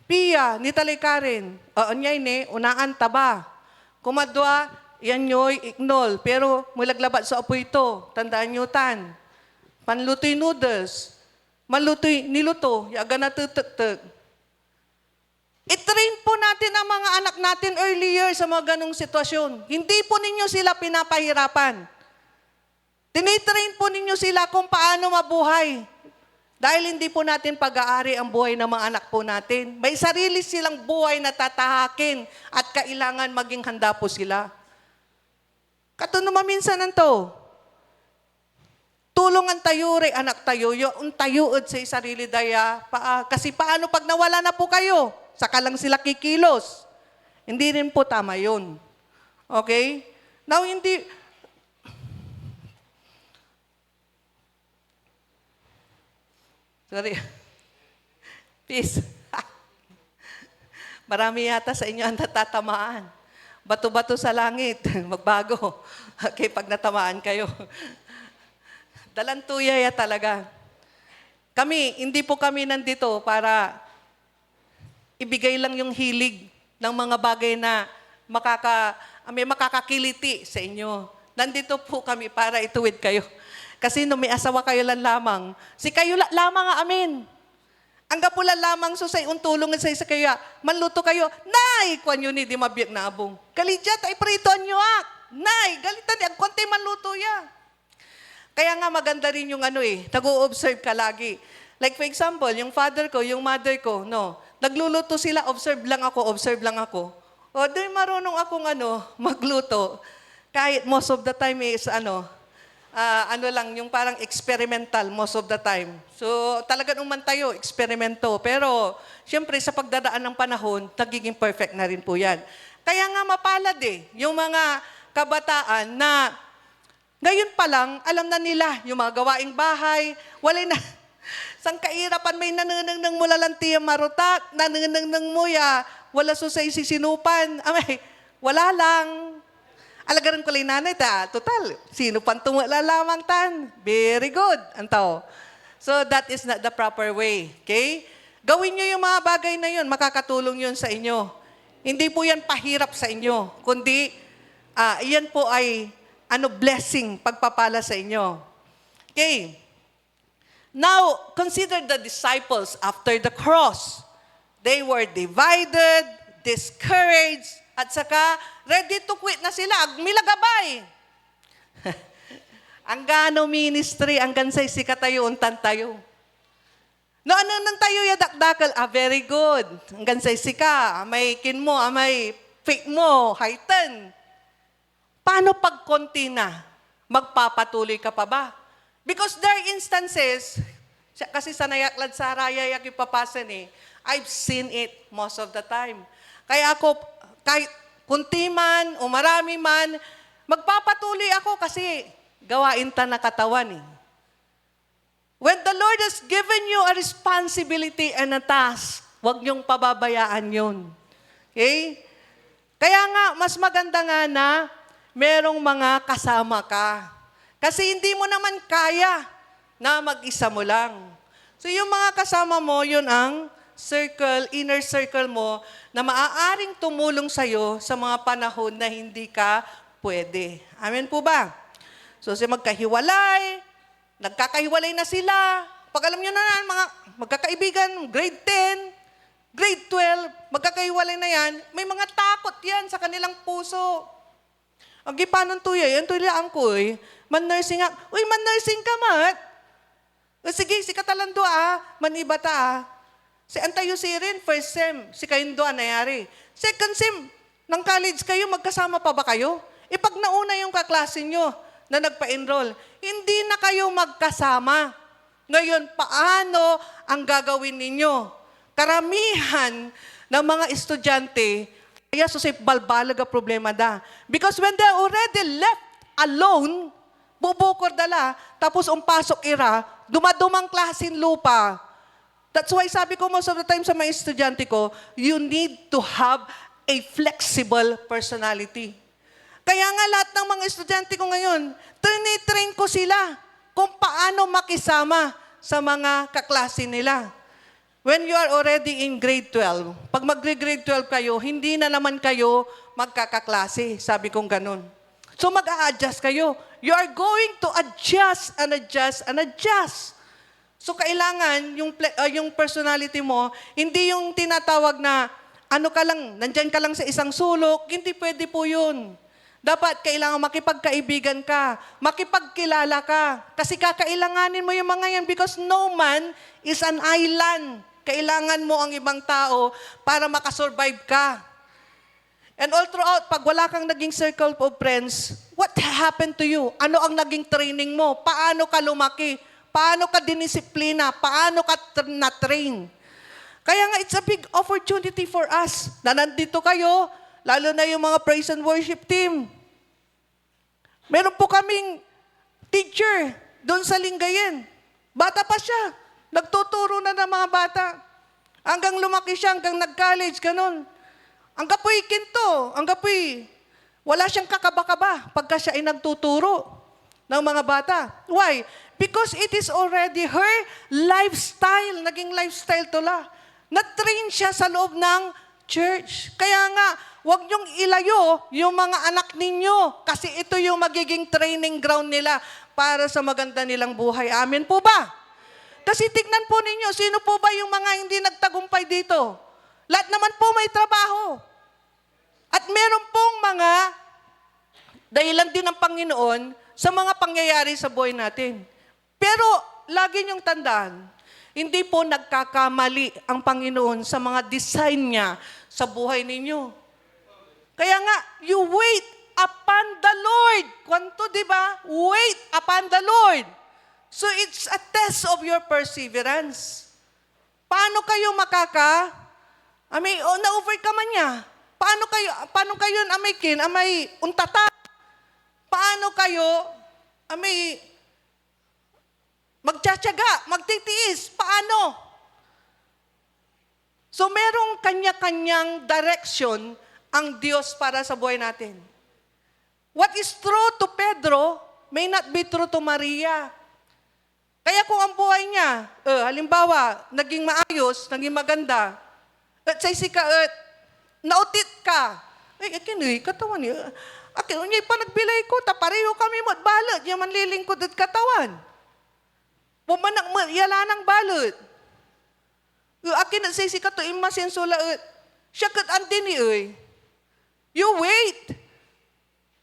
Pia, ni talay Karen. Anyay ni, unaan taba. Kumadwa, yan nyo'y ignol. Pero mulaglabat sa apo ito, tandaan nyo tan. Panlutoy noodles. Malutoy, niluto, yaga na tutuk-tuk. I-train po natin ang mga anak natin earlier sa mga ganong sitwasyon. Hindi po ninyo sila pinapahirapan. Tinitrain po ninyo sila kung paano mabuhay. Dahil hindi po natin pag-aari ang buhay ng mga anak po natin. May sarili silang buhay na tatahakin at kailangan maging handa po sila. Katuno maminsan nanto. Tulungan tayo rin, anak tayo, yung tayuod sa sarili daya. Kasi paano pag nawala na po kayo? Saka lang sila kikilos. Hindi rin po tama yun. Okay? Now, Sorry. Peace. Marami yata sa inyo ang natatamaan. Bato-bato sa langit, magbago. Okay, pag natamaan kayo. Dalantuya ya talaga. Hindi po kami nandito para ibigay lang yung hilig ng mga bagay na may makakakiliti sa inyo. Nandito po kami para ituwid kayo. Kasi nung may asawa kayo lang lamang, si kayo lamang amin. Ang gapulan lamang susay untulong sa isa kaya, manluto kayo, nay, kwan yun ni di mabiyag na abong. Kalidya, tay prito nyo nay, galitan ang konti manluto ya. Kaya nga maganda rin yung nag-o-observe ka lagi. Like for example, yung father ko, yung mother ko, nagluluto sila, observe lang ako. O, di marunong akong magluto. Kahit most of the time is yung parang experimental most of the time. So, talaga nung man tayo, eksperimento. Pero, siyempre, sa pagdadaan ng panahon, nagiging perfect na rin po yan. Kaya nga mapalad yung mga kabataan na ngayon pa lang, alam na nila yung mga gawaing bahay, wala na, sang kairapan may nananang mo lalantiyang marutak, nananang mo wala susay sisinupan, wala lang. Alagaran ko lang nanay, total, sino pang tumula lamang tan? Very good, antaw. So that is not the proper way, okay? Gawin nyo yung mga bagay na yun, makakatulong yun sa inyo. Hindi po yan pahirap sa inyo, kundi yan po ay blessing, pagpapala sa inyo. Okay. Now, consider the disciples after the cross. They were divided, discouraged, at saka ready to quit na sila. Milagabay. Ang gano ministry, ang gansay sikat tayo, untan tayo. No, nang tayo yadakdakal, very good. Ang gansay sika, may kin mo, may fake mo, heighten. Paano pag konti na? Magpapatuloy ka pa ba? Because there are instances, kasi sa nayaklad sa raya yung papasan I've seen it most of the time. Kaya ako, kahit kunti man o marami man, magpapatuloy ako kasi gawain ta na katawan When the Lord has given you a responsibility and a task, huwag niyong pababayaan yun. Okay? Kaya nga, mas maganda nga na merong mga kasama ka. Kasi hindi mo naman kaya na mag-isa mo lang. So yung mga kasama mo, yun ang circle, inner circle mo, na maaaring tumulong sa'yo sa mga panahon na hindi ka pwede. Amen po ba? So magkahiwalay, nagkakahiwalay na sila. Pag alam nyo na mga magkakaibigan, grade 10, grade 12, magkakahiwalay na yan, may mga takot yan sa kanilang puso. Ang gipanon tuya, yan tuya ang kuy, man-nursing uy, man-nursing ka, mat. Sige, si katalando maniba ta Si antayo si rin, first sem, si kayundo nangyari. Second sem, ng college kayo, magkasama pa ba kayo? Pag nauna yung kaklase nyo na nagpa-enroll, hindi na kayo magkasama. Ngayon, paano ang gagawin ninyo? Karamihan ng mga estudyante, kaya susay balbalaga problema da. Because when they already left alone, bubukor dala, tapos pasok ira, dumadumang klasin lupa. That's why sabi ko most of the time sa mga estudyante ko, you need to have a flexible personality. Kaya nga lahat ng mga estudyante ko ngayon, train ko sila kung paano makisama sa mga kaklase nila. When you are already in grade 12, pag mag-grade 12 kayo, hindi na naman kayo magkakaklase. Sabi kong ganun. So mag-a-adjust kayo. You are going to adjust and adjust and adjust. So kailangan yung personality mo, hindi yung tinatawag na nandyan ka lang sa isang sulok, hindi pwede po yun. Dapat kailangan makipagkaibigan ka, makipagkilala ka. Kasi kakailanganin mo yung mga yan because no man is an island. Kailangan mo ang ibang tao para makasurvive ka. And all throughout, pag wala kang naging circle of friends, what happened to you? Ano ang naging training mo? Paano ka lumaki? Paano ka dinisiplina? Paano ka na-train? Kaya nga, it's a big opportunity for us na nandito kayo, lalo na yung mga praise and worship team. Meron po kaming teacher doon sa Lingayen. Bata pa siya. Nagtuturo na ng mga bata. Hanggang lumaki siya, hanggang nag-college, ganun. Ang kapoy kinto, ang kapoy, wala siyang kakaba-kaba pagka siya ay nagtuturo ng mga bata. Why? Because it is already her lifestyle, naging lifestyle tula. Na-train siya sa loob ng church. Kaya nga, huwag niyong ilayo yung mga anak ninyo kasi ito yung magiging training ground nila para sa maganda nilang buhay. Amen po ba? Kasi tignan po ninyo, sino po ba yung mga hindi nagtagumpay dito? Lahat naman po may trabaho. At meron pong mga dahilan din ng Panginoon sa mga pangyayari sa buhay natin. Pero lagi niyong tandaan, hindi po nagkakamali ang Panginoon sa mga design niya sa buhay ninyo. Kaya nga, you wait upon the Lord. Kwanto, di ba? Wait upon the Lord. So it's a test of your perseverance. Paano kayo na-overcome niya? Paano kayo amay untata? Paano kayo magtsatsaga, magtitiis? Paano? So merong kanya-kanyang direction ang Diyos para sa buhay natin. What is true to Pedro may not be true to Maria. Kaya kung ang buhay niya, halimbawa, naging maayos, naging maganda, at sa isika, nautit ka, katawan niya, akin, unyay pa nagbilay ko, pareho kami mo, at balot, yung manlilingkod at katawan. Pumanak mo, yala ng balot. Akin at sa isika to, imasensula, siya kat andini, you wait.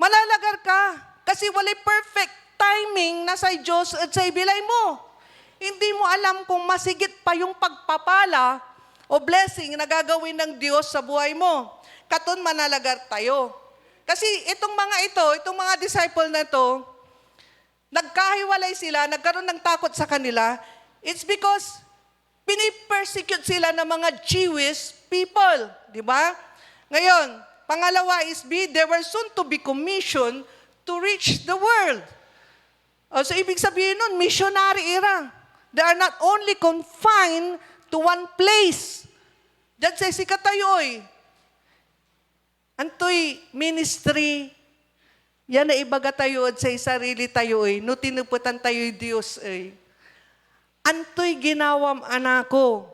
Malalagar ka, kasi walay perfect timing na sa Diyos at sa ibilay mo. Hindi mo alam kung masigit pa yung pagpapala o blessing na gagawin ng Diyos sa buhay mo. Katon manalagar tayo. Kasi itong mga disciple na to, nagkahiwalay sila, nagkaroon ng takot sa kanila, it's because pinipersecute sila ng mga Jewish people. Di ba? Ngayon, pangalawa is they were soon to be commissioned to reach the world. So, ibig sabihin nun, missionary era. They are not only confined to one place. Diyan sa sikatayoy. Antoy ministry, yan na ibaga tayo at sa sarili tayo, no tinuputan tayo Diyos. Antoy ginawam anako.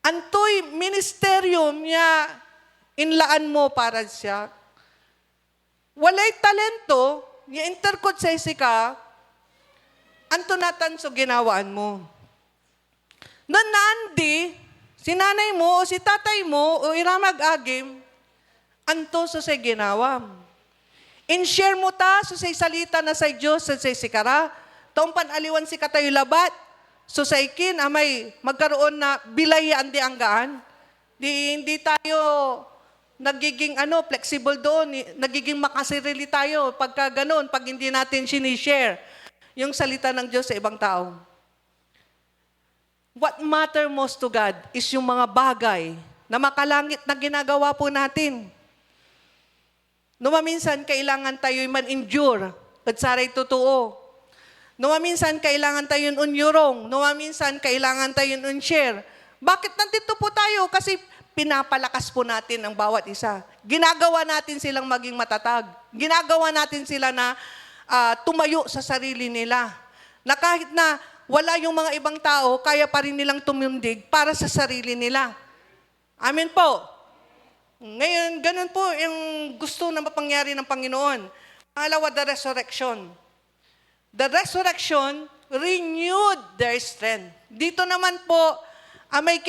Antoy ministeryo niya inlaan mo para siya. Walay talento, i-interkod sa isika, anto natan so ginawaan mo. Nanandi, si nanay mo o si tatay mo o iramag agim, anto so say ginawam. In-share mo ta so say salita na sa Diyos sa say sikara, taong panaliwan si katayo labat, so sa ikin amay magkaroon na bilayaan di anggaan, hindi tayo nagiging flexible doon, nagiging makasirili tayo pagka ganun, pag hindi natin sinishare yung salita ng Diyos sa ibang tao. What matter most to God is yung mga bagay na makalangit na ginagawa po natin. Numaminsan, kailangan tayo'y man-endure at saray totoo. Numaminsan, kailangan tayo'y unyurong. Numaminsan, kailangan tayo'y unshare. Bakit nandito po tayo? Kasi pinapalakas po natin ang bawat isa. Ginagawa natin silang maging matatag. Ginagawa natin sila na tumayo sa sarili nila. Na kahit na wala yung mga ibang tao, kaya pa rin nilang tumundig para sa sarili nila. Amen po. Ngayon, ganun po yung gusto na mapangyari ng Panginoon. Pangalawa, the resurrection. The resurrection renewed their strength. Dito naman po, amay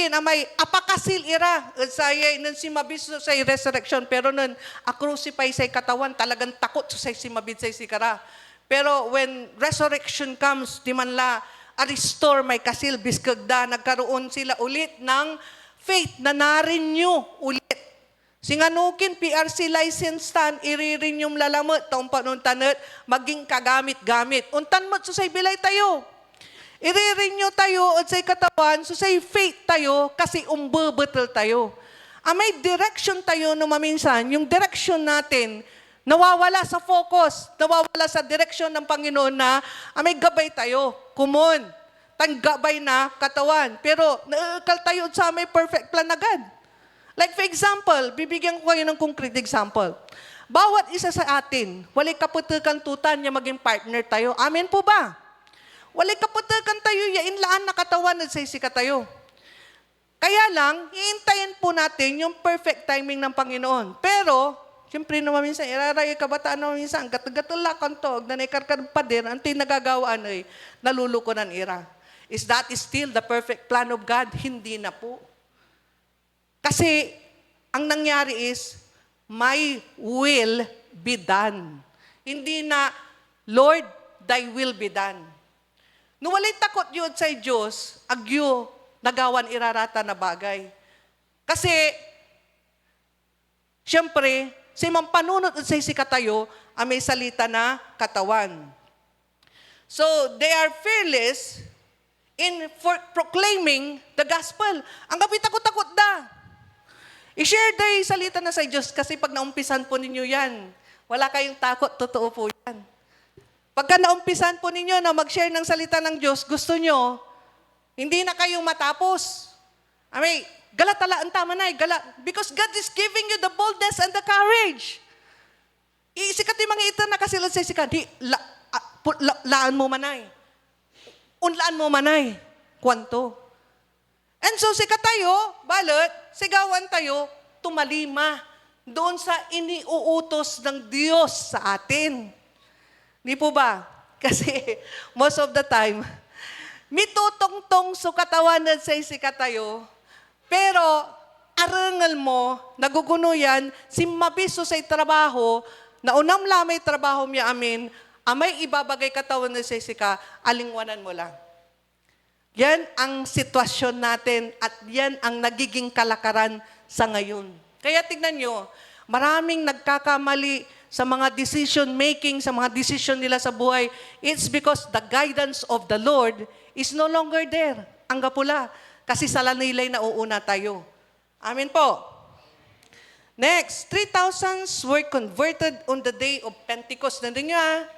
apakasil ira saya nun si mabis sa resurrection pero nun crucify sa katawan talagang takot sa si mabit sa sikara. Pero when resurrection comes, di man la restore may kasil biskagda, nagkaroon sila ulit ng faith na na-renew ulit. Singanukin PRC license tan iri-renew lalamot taong panuntanot maging kagamit-gamit. Untan mo so say bilay tayo. I-renew tayo at sa katawan, so sa faith tayo, kasi umbubutal tayo. May direction tayo no maminsan, yung direction natin, nawawala sa focus, nawawala sa direction ng Panginoon na may gabay tayo, kumon. tanggabay na katawan. Pero tayo sa may perfect plan agad. Like for example, bibigyan ko kayo ng concrete example. Bawat isa sa atin, walay kaputikan tutan niya maging partner tayo. Amen po ba? Walay kaputikan tayo, yain laan na katawan at saysika tayo. Kaya lang, hiintayin po natin yung perfect timing ng Panginoon. Pero, siyempre naman minsan, iraray kabataan naman minsan, gatulakan to, na naikarkar pa din, ang tinagagawaan ay naluluko ng ira. Is that still the perfect plan of God? Hindi na po. Kasi, ang nangyari is, my will be done. Hindi na, Lord, thy will be done. No walay takot yun sa Diyos, agyo, nagawan irarata na bagay. Kasi, siyempre, si mampanunot at sa katayo, may salita na katawan. So, they are fearless in proclaiming the gospel. Ang kapit takot-takot da. I-share day salita na sa Diyos kasi pag naumpisan po ninyo yan, wala kayong takot, totoo po yan. Pagka naumpisan po ninyo na mag-share ng salita ng Diyos, gusto nyo, hindi na kayong matapos. Galatala ang tama na because God is giving you the boldness and the courage. Isikat yung mga ito na kasilad sa isikat, laan mo manay. Unlaan mo manay. Kwanto. And so sikat tayo, balot, sigawan tayo, tumalima doon sa iniuutos ng Diyos sa atin. Di po ba? Kasi most of the time, mitutong-tong so katawan at sa isikatayo, pero arangal mo, naguguno yan, si mabiso sa trabaho, na unam lamay trabaho miya amin, amay ibabagay katawan na sa isika, alingwanan mo lang. Yan ang sitwasyon natin at yan ang nagiging kalakaran sa ngayon. Kaya tignan nyo, maraming nagkakamali sa mga decision making, sa mga decision nila sa buhay. It's because the guidance of the Lord is no longer there. Ang gapula. Kasi sa lanilay na uuna tayo. Amen po. Next, 3,000 were converted on the day of Pentecost. Nandun nyo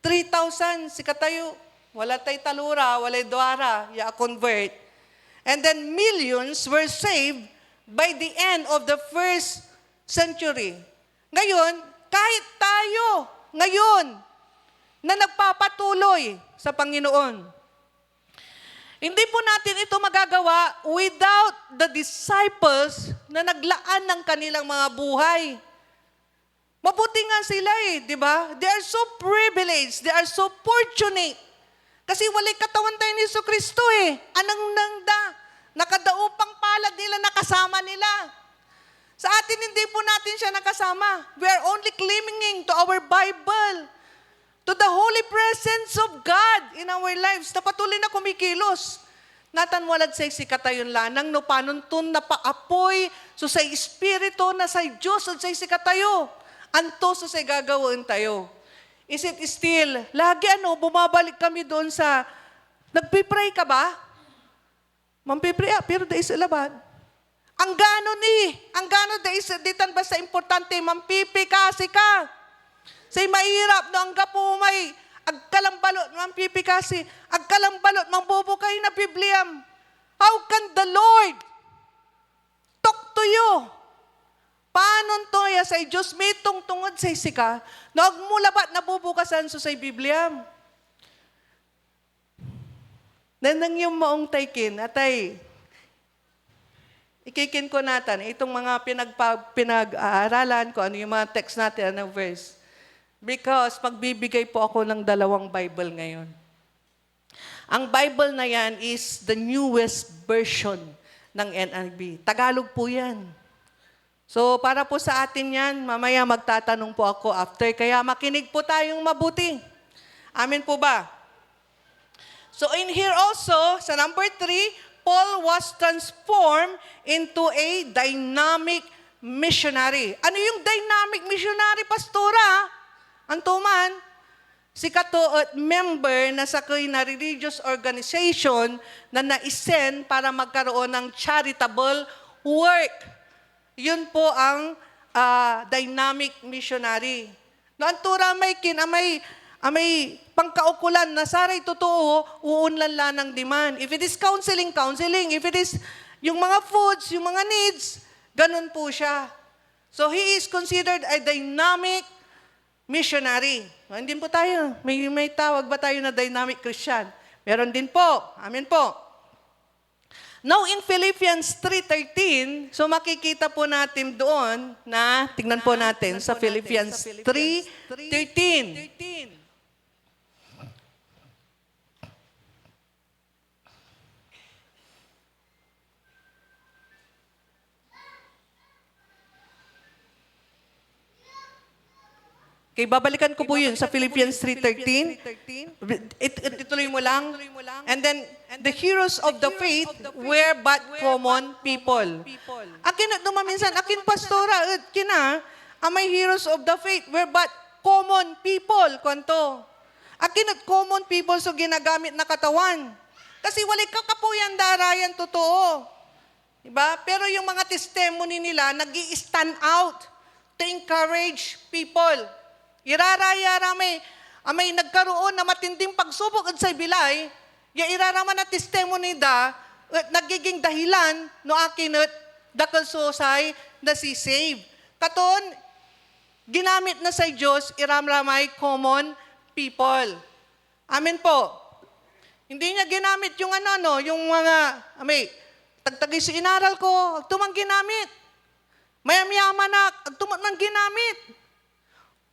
3,000, sikat tayo. Wala tayo talura, wala duara, convert. And then millions were saved by the end of the first century. Ngayon, kahit tayo, ngayon, na nagpapatuloy sa Panginoon, hindi po natin ito magagawa without the disciples na naglaan ng kanilang mga buhay. Mabuti nga sila di ba? They are so privileged, they are so fortunate. Kasi walay katawan tayo ni Jesucristo Anang nangda, nakadaupang palad nila, nakasama nila. Sa atin, hindi po natin siya nakasama. We are only clinging to our Bible, to the holy presence of God in our lives, na patuloy na kumikilos. Natanwalad sa isikatayon lanang, no panuntun na paapoy, so sa Espiritu na sa Diyos at sa isikatayo, anto so sa gagawin tayo. Is it still, lagi bumabalik kami doon sa, nagpipray ka ba? Mampipray, pero da is laban. Ang gano ditan ba sa importante, mampipikasi ka. Say mahirap no ang gapo may agkalambalot, mampipikasi, agkalambalot, mambubukay na Bibliam. How can the Lord talk to you? Paano to sa Diyos may tungtungod sa isika, no agmulabat nabubukasan so sa Bibliam. Nanang yung maong taykin, atay, ikikin ko natin, itong mga pinag-aaralan ko, ano yung mga text natin, ano verse. Because magbibigay po ako ng 2 Bible ngayon. Ang Bible na yan is the newest version ng NIV. Tagalog po yan. So para po sa atin yan, mamaya magtatanong po ako after. Kaya makinig po tayong mabuti. Amen po ba? So in here also, sa number 3, Paul was transformed into a dynamic missionary. Ano yung dynamic missionary, pastora? Antuman, si katuot member na sa na religious organization na naisend para magkaroon ng charitable work. Yun po ang dynamic missionary. No, antura may Amay pangkaukulan na saray totoo, uunlan lang ng demand. If it is counseling, counseling. If it is yung mga foods, yung mga needs, ganun po siya. So he is considered a dynamic missionary. Hindi po tayo. May tawag ba tayo na dynamic Christian? Meron din po. Amen po. Now in Philippians 3:13, so makikita po natin doon na, tingnan po natin sa Philippians 3:13. Okay, babalikan ko po yun sa Philippians 3:13. Ituloy mo lang. And then, the heroes of the faith were but common people. Akin at dumaminsan, akin pastora, kina, amay heroes of the faith were but common people. Kwanto? Akin at common people so ginagamit na katawan. Kasi wala kakapuyan darayan totoo. Diba? Pero yung mga testimony nila, nag-i-stand out to encourage people. Iraraya rami, amay nagkaroon na matinding pagsubok at sa bilay, ya iraraman na testimony da, at nagiging dahilan no akinat dakal susay na si save. Katon, ginamit na sa Diyos, iramramay common people. Amen po. Hindi niya ginamit yung yung mga, amay, tagtagay sa inaral ko, tumang ginamit. Mayam-yaman na, tumang ginamit.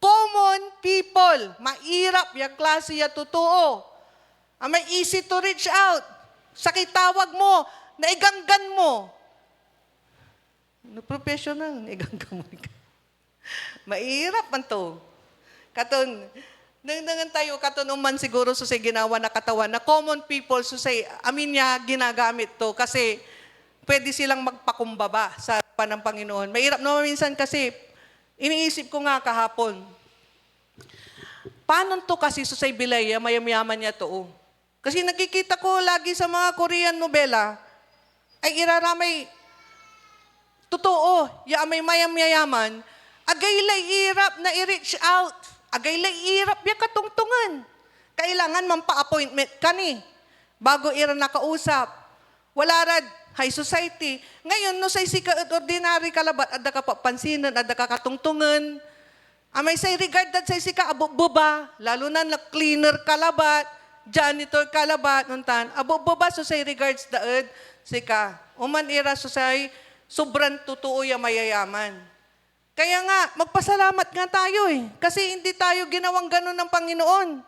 Common people, mairap, yung klase ya totoo. May easy to reach out. Sakitawag mo, naiganggan mo. No professional, naiganggan mo. Mairap man to. Katon, nangan tayo, katon uman siguro so say ginawa na katawan na common people so say, amin niya ginagamit to kasi pwede silang magpakumbaba sa panang Panginoon. Mairap naman minsan kasi, iniisip ko nga kahapon, paano to kasi sa Bilaya, mayam-yaman niya to? Kasi nakikita ko lagi sa mga Korean novela, ay iraramay, totoo, may mayam-yaman, agaylay irap na i-reach out, agaylay irap ya katungtungan. Kailangan mampa-appointment ka ni, bago ira nakausap. Wala rad, high society. Ngayon, no say sika at ordinary kalabat, adda ka papansinan, adda ka katungtungan. Amay say regard that say sika abububa, lalo na cleaner kalabat, janitor kalabat, nuntan. Abububa so say regards daad, sika. Uman ira so say, sobrang totoo ya mayayaman. Kaya nga, magpasalamat nga tayo Kasi hindi tayo ginawang ganun ng Panginoon.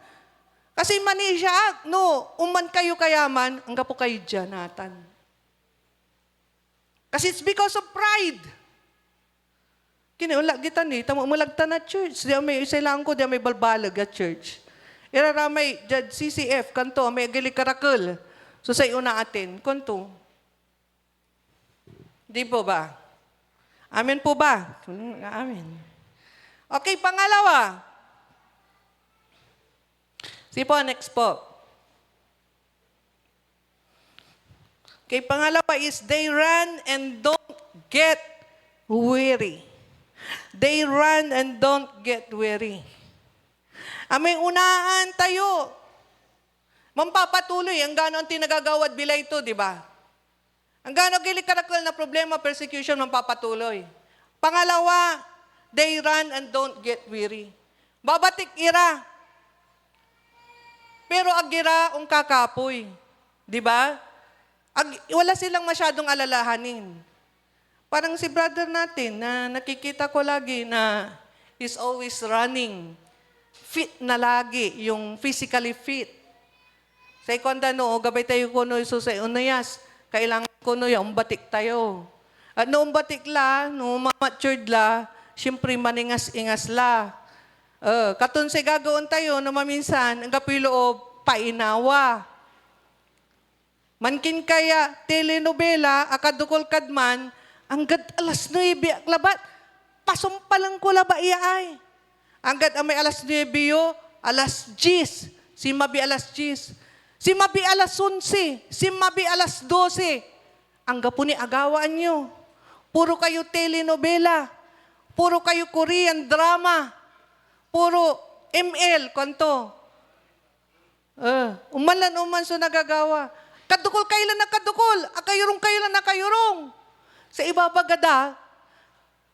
Kasi mani siya, no, uman kayo kayaman, hangga po kayo janatan. Kasi it's because of pride. Kiniula kita ni, tamo mulagta na church. Diya may isailang ko, diya may balbalag at church. Iraramay, Judge CCF, kanto, may gilikarakal. So sa una atin, kanto. Di po ba? Amen po ba? Amen. Okay, pangalawa. Si po, next po. Okay, pangalawa is they run and don't get weary. They run and don't get weary. May unahan tayo. Mampapatuloy ang gano'n tinagagawad bilay ito, di ba? Ang gano'n gilikarakal na problema, persecution, mampapatuloy. Pangalawa, they run and don't get weary. Babatik ira. Pero agira ang kakapoy. Di ba? Wala silang masyadong alalahanin. Parang si brother natin na nakikita ko lagi na is always running. Fit na lagi, yung physically fit. Sa ikonda no, gabay tayo kuno iso sa unayas, kailangan kuno yung batik tayo. At noong batik la, noong matured la, siyempre maningas-ingas la. Katun sa gagawin tayo, no maminsan, ang kapilo painawa. Mankin kaya telenovela, akadukol kadman, hanggat alas 9 aklabat, pasumpalang ko laba iya ay. Hanggat amay alas 9 yo, alas 10, si mabi alas 10, si mabi alas 11, si mabi alas 12. Hangga po ni agawaan nyo. Puro kayo telenovela, puro kayo Korean drama, puro ML, kwanto. Uman so nagagawa. Kadukol kailan na kadukol, akayurong kailan na kayurong. Sa ibabagada,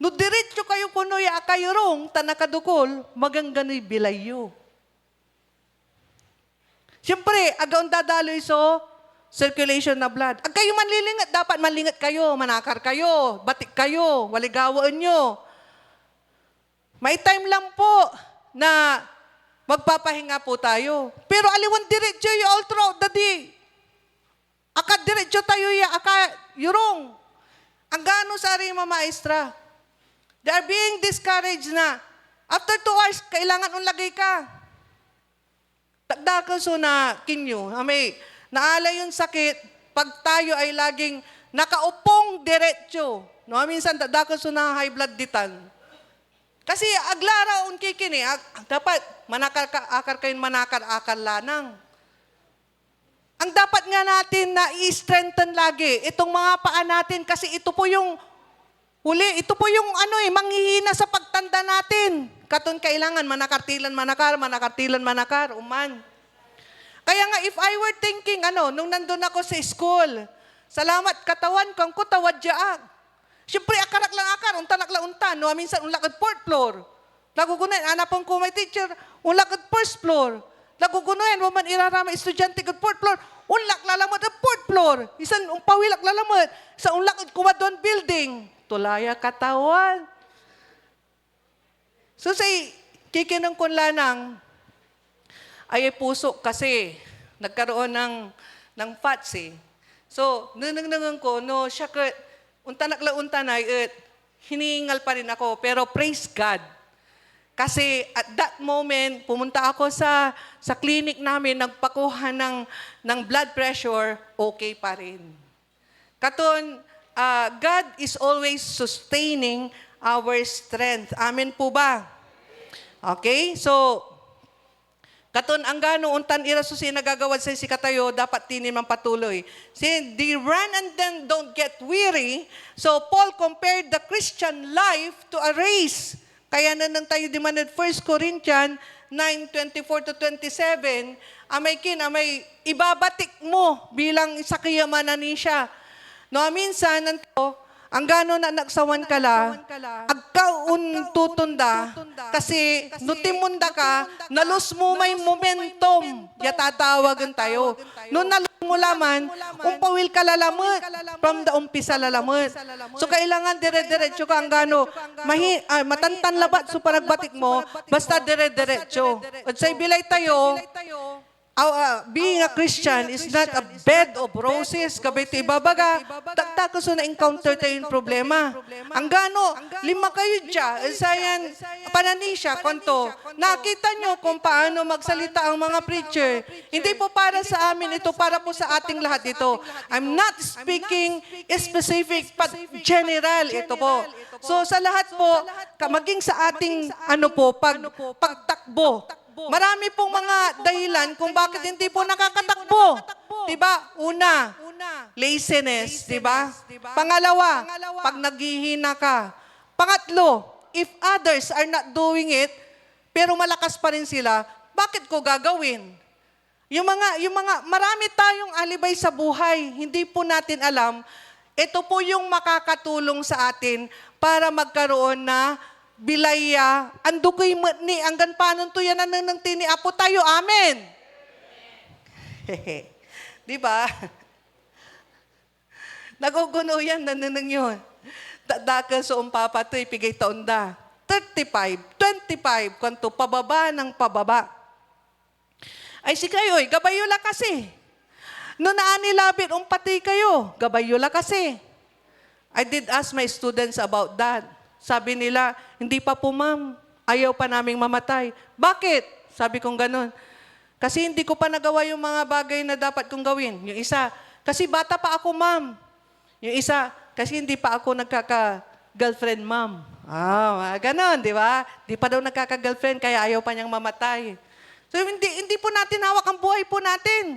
no diretso kayo kuno ya akayurong, tanakadukol, maganggano'y bilayo. Siyempre, agaon dadaloy so, circulation na blood. Ag kayo manlilingat, dapat manlingat kayo, manakar kayo, batik kayo, waligawaan nyo. May time lang po na magpapahinga po tayo. Pero aliwan diretso yung all throughout the day. Akad diretso tayo ya, yurong. Ang gano sa mga maestra. They are being discouraged na. After 2 hours, kailangan unlagay ka. Tagdakan so na kinyo. May naalay yung sakit, pag tayo ay laging nakaupong diretso. No, minsan tagdakan so na high blood ditan. Kasi aglara un kikini, dapat manakar kayo manakar-akar lanang. Ang dapat nga natin na i-strengthen lagi, itong mga paa natin, kasi ito po yung ito po yung manghihina sa pagtanda natin. Katon kailangan manakartilan, uman. Kaya nga, if I were thinking, nung nandun ako sa school, salamat katawan kang kutawad jaag. Siyempre, akarak lang untanak lang untan. No? Minsan, unlakad 4th floor. Lagugunan, anapon ko may teacher, unlakad 1st floor. Lagugunan, waman irarama estudyante kag 4th floor. Unlak lalamot ang 4th floor. Isan, pawilak lalamot. Sa unlakad kumadon building. Tulaya katawan. So, say, kikinong kun lanang, ay puso kasi nagkaroon ng fats eh. So, nangangan ko, no, siya ka, untanak lang untanay, hiningal pa rin ako. Pero praise God. Kasi at that moment, pumunta ako sa clinic namin, nagpakuha ng blood pressure, okay pa rin. Katon, God is always sustaining our strength. Amen po ba? Okay? So, katon ang gano untan ira susi nagagawad sa sikatayo, dapat tinin man patuloy. See, they run and then don't get weary. So, Paul compared the Christian life to a race. Kaya na nang tayo demanded 1 Corinthians 9:24-27, amay ibabatik mo bilang sa kayamanan ni siya. No, minsan, ang gano'n na nagsawan ka la, agkaun tutunda, kasi nutimunda ka, nalus mo may momentum, yatatawagan tayo. Noon nalus mo laman, umpawil ka lalamot, from the umpisa lalamot. So, kailangan dire-diretso ka, ang gano'n, matantan labat, so paragbatik mo, basta dire-diretso. At sa ibilay tayo, being a Christian is not a bed of roses. Kabay ito ibabaga, taktakos na encounter tayo yung problema. Ang gano, 5 kayo dyan, sayan, pananisya, kwanto. Nakita nyo kung paano magsalita ang mga preacher. Hindi po para sa amin ito, para po sa ating lahat ito. I'm not speaking specific, but general ito po. So sa lahat po, maging sa ating pagtakbo. Marami pong mga dahilan kung bakit hindi po nakakatakbo. Diba? Una, laziness. Diba? Pangalawa, pag naghihina ka. Pangatlo, if others are not doing it, pero malakas pa rin sila, bakit ko gagawin? Yung mga, marami tayong alibay sa buhay, hindi po natin alam, ito po yung makakatulong sa atin para magkaroon na bilaya, ando ko'y ni, anggan panon to yan nang tini, apo tayo, amen. Di ba? Naguguno yan, nananang yun. Dakal so umpapa to'y pigay taon da. 35, 25, kwanto, pababa ng pababa. Ay si kayo'y, gabayula kasi. No naanilabit, pati kayo, gabayula kasi. I did ask my students about that. Sabi nila, hindi pa po ma'am, ayaw pa naming mamatay. Bakit? Sabi kong ganun. Kasi hindi ko pa nagawa yung mga bagay na dapat kong gawin. Yung isa, kasi bata pa ako ma'am. Yung isa, kasi hindi pa ako nagkaka-girlfriend ma'am. Ganun, di ba? Di pa daw nagkaka-girlfriend, kaya ayaw pa niyang mamatay. So hindi po natin hawak ang buhay po natin.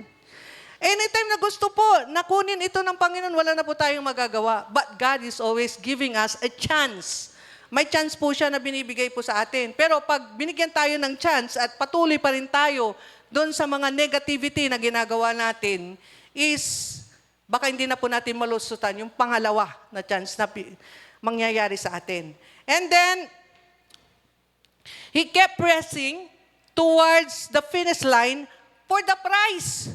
Anytime na gusto po, nakunin ito ng Panginoon, wala na po tayong magagawa. But God is always giving us a chance. May chance po siya na binibigay po sa atin. Pero pag binigyan tayo ng chance at patuloy pa rin tayo doon sa mga negativity na ginagawa natin, is baka hindi na po natin malusutan yung pangalawa na chance na mangyayari sa atin. And then, he kept pressing towards the finish line for the prize.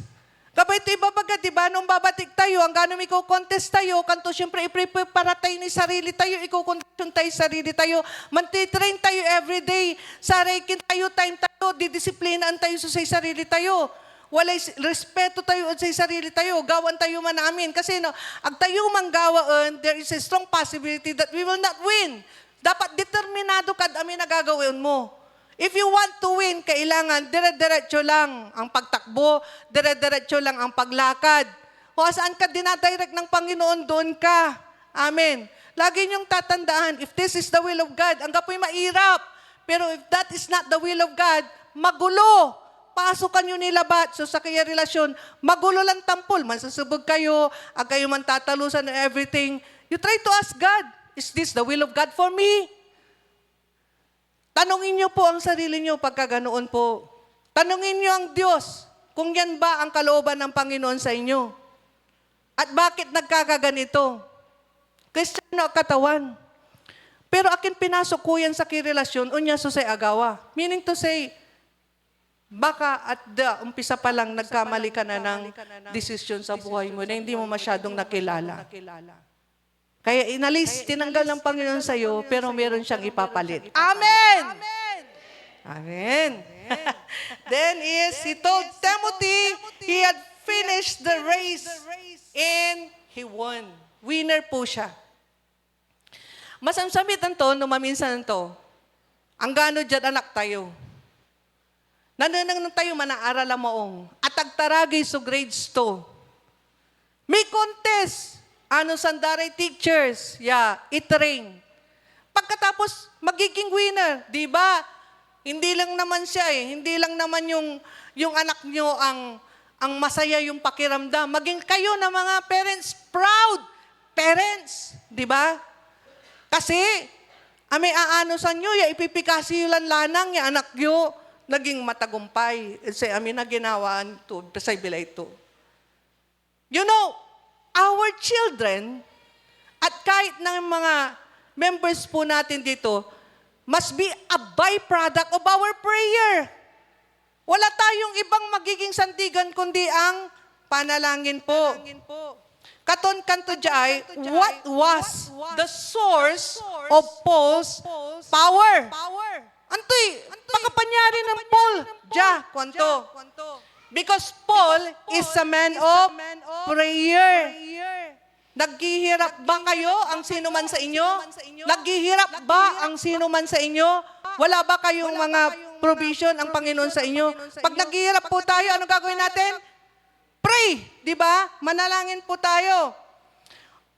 Kapag ito ibabaga, di ba, nung babatik tayo, ang gano'n iko-contest tayo, kanto siyempre i-prepare tayo ni sarili tayo, iko-condition tayo sarili tayo, mantitrain tayo everyday, sarekin tayo, time tayo, didisiplinaan tayo sa sarili tayo. Walay respeto tayo sa sarili tayo, gawan tayo man namin. Kasi no, ag tayo manggawaan, there is a strong possibility that we will not win. Dapat determinado ka amin na gagawin mo. If you want to win, kailangan dire-diretso lang ang pagtakbo, dire-diretso lang ang paglakad. O saan ka dinadirect ng Panginoon, doon ka. Amen. Lagi niyong tatandaan, if this is the will of God, ang kapoy mairap. Pero if that is not the will of God, magulo. Pasukan nyo nilabat. So sa kaya relasyon, magulo lang tampol. Mansasubog kayo, ag kayo man tatalusan and everything. You try to ask God, is this the will of God for me? Tanungin niyo po ang sarili niyo pagka ganoon po. Tanungin niyo ang Diyos kung yan ba ang kalooban ng Panginoon sa inyo. At bakit nagkakaganito? Kristiyano ang katawan. Pero akin pinasok ko yan sa kirelasyon, unya so say agawa. Meaning to say, baka at the umpisa pa lang nagkamali ka na ng desisyon sa buhay mo na hindi mo masyadong nakilala. Kaya tinanggal ng Panginoon sa iyo, pero meron siyang ipapalit. Amen! Amen. Then he told Timothy, he had finished the race and he won. Winner po siya. Masamsamit to, numaminsan to. Ang gano dyan anak tayo. Nananang tayo manaarala moong. At agtaragay so grades to. May contest. Ano sandaray teachers, itrain. Pagkatapos, magiging winner, di ba? Hindi lang naman siya hindi lang naman yung anak nyo ang masaya yung pakiramdam. Maging kayo na mga parents, proud parents, di ba? Kasi, may aano sa nyo, ipipikasi yung lanang, yung anak nyo, naging matagumpay. Sa amin na ginawaan to, sa bilay ito. You know, our children, at kahit ng mga members po natin dito, must be a byproduct of our prayer. Wala tayong ibang magiging sandigan kundi ang panalangin po. Katon kanto jay, what was the source of Paul's power? Antoy, pagkapanyari ng Paul, kwanto. Because Paul is a man of prayer. Naghihirap ba kayo ang sino man sa inyo? Naghihirap ba ang sino man sa inyo? Wala ba kayong mga provision ang Panginoon sa inyo? Pag naghihirap po tayo, ano gagawin natin? Pray, di ba? Manalangin po tayo.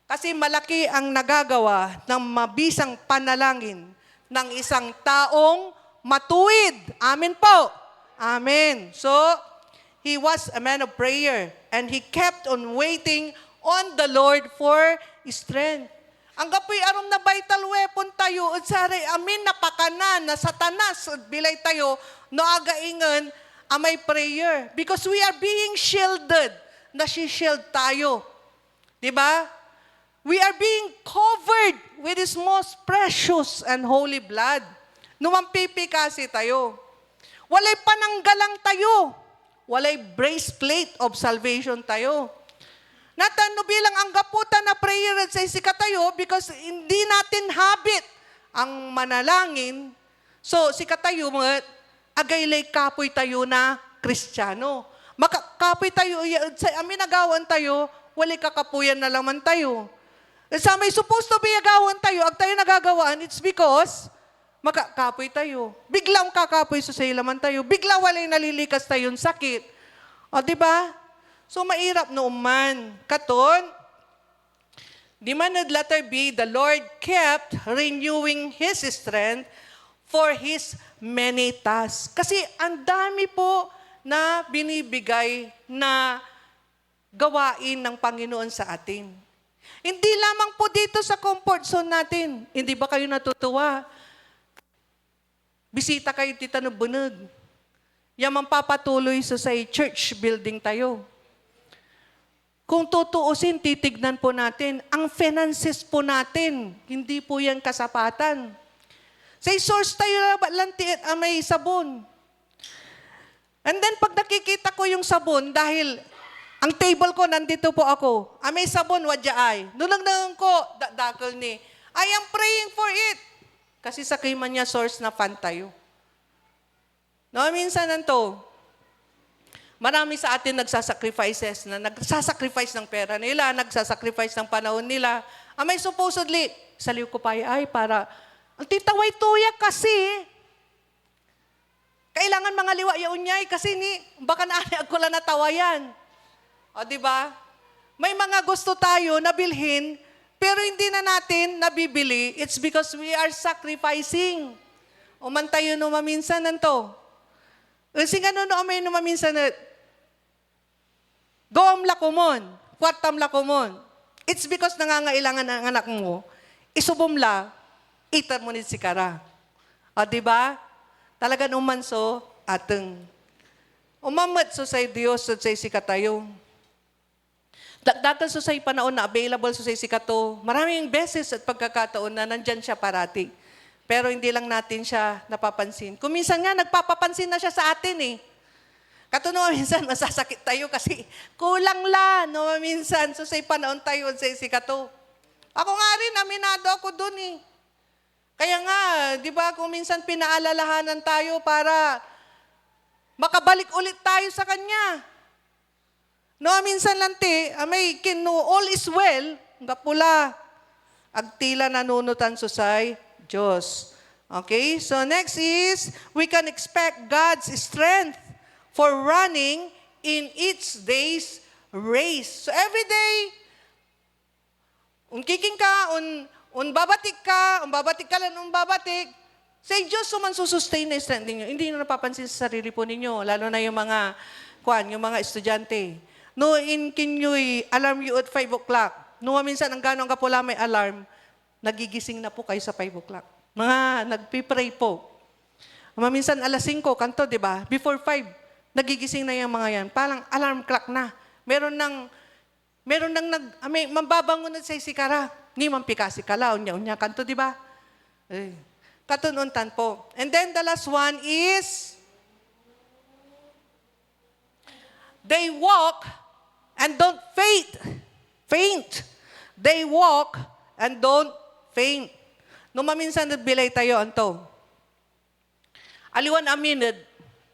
Kasi malaki ang nagagawa ng mabisang panalangin ng isang taong matuwid. Amen po. Amen. So, he was a man of prayer and he kept on waiting on the Lord for strength. Ang kapoy arom na vital weapon tayo, at saray amin napakanan na satanas, at bilay tayo, no againgan, amay prayer. Because we are being shielded, nasi-shield tayo. Diba? We are being covered with His most precious and holy blood. Numampipi kasi tayo. Walay pananggalang tayo. Walay breastplate of salvation tayo. Natano bilang ang gaputan na prayer at sa isika tayo because hindi natin habit ang manalangin. So, sika tayo, agaylay kapoy tayo na Kristiyano. Kapoy tayo, sa amin nagawan tayo, walay kakapuyan na laman tayo. Sa may supposed to be agawan tayo, ag tayo nagagawaan, it's because makakapoy tayo. Biglang kakapoy sa ilaman tayo. Bigla walay nalilikas tayong sakit. O, di ba? So, mairap no man. Katon, di man letter B, the Lord kept renewing His strength for His many tasks. Kasi ang dami po na binibigay na gawain ng Panginoon sa atin. Hindi lamang po dito sa comfort zone natin. Hindi ba kayo natutuwa? Bisita kayo, Tita Nabunag. Yan ang papatuloy sa church building tayo. Kung tutuusin, titignan po natin, ang finances po natin, hindi po yan kasapatan. Sa source tayo lang may sabon. And then pag nakikita ko yung sabon, dahil ang table ko, nandito po ako, may sabon, wadya ay. Nunang ko, dakol ni, I am praying for it. Kasi sa kriman niya, source na fan tayo. No, minsan nanto, marami sa atin nagsasacrifices, na nagsasacrifice ng pera nila, nagsasacrifice ng panahon nila. May supposedly, saliw ko pa ay para, ang titaway tuya kasi, kailangan mga liwa yaunyay kasi baka naaniag ko lang natawayan. O, di ba? May mga gusto tayo na bilhin, pero hindi na natin nabibili. It's because we are sacrificing. Umantayo no maminsan nanto. Kasi nga no may no maminsan na, doam lakumon, kwartam lakumon. It's because nangangailangan ng anak mo, isubumla, itar mo ni sikara. O, di ba? Talagang umanso, ateng. Umamat so sa Diyos, so sa sikatayo. Dagdagan so sa panahon na available so sa sikato. Maraming beses at pagkakataon na nandyan siya parati. Pero hindi lang natin siya napapansin. Kung minsan nga, nagpapapansin na siya sa atin eh. Katunaw, minsan masasakit tayo kasi kulang la, no, minsan, so sa panahon tayo sa sikato. Ako nga rin, aminado ako dun eh. Kaya nga, di ba, kung minsan pinaalalahanan tayo para makabalik ulit tayo sa Kanya. No, minsan lang may all is well, nga pula, agtila nanunutan susay, Diyos. Okay, so next is, we can expect God's strength for running in each day's race. So every day, unkiking ka, unbabatik ka lang unbabatik, say Diyos suman susustain na strength ninyo. Hindi nyo napapansin sa sarili po ninyo, lalo na yung mga, yung mga estudyante. No, in kinyo'y alarm you at 5 o'clock. No, minsan ang gano'ng kapula may alarm, nagigising na po kayo sa 5 o'clock. Mga nagpipray po. Minsan alas 5, kanto, di ba? Before 5, nagigising na yung mga yan. Parang alarm clock na. Meron nang mambabangon na sa sikara. Ni mampikasi kala, unya, kanto, di ba? Katununtan po. And then the last one is, they walk and don't faint. They walk and don't faint. Nung maminsan bilay tayo, anto. Aliwan aminad,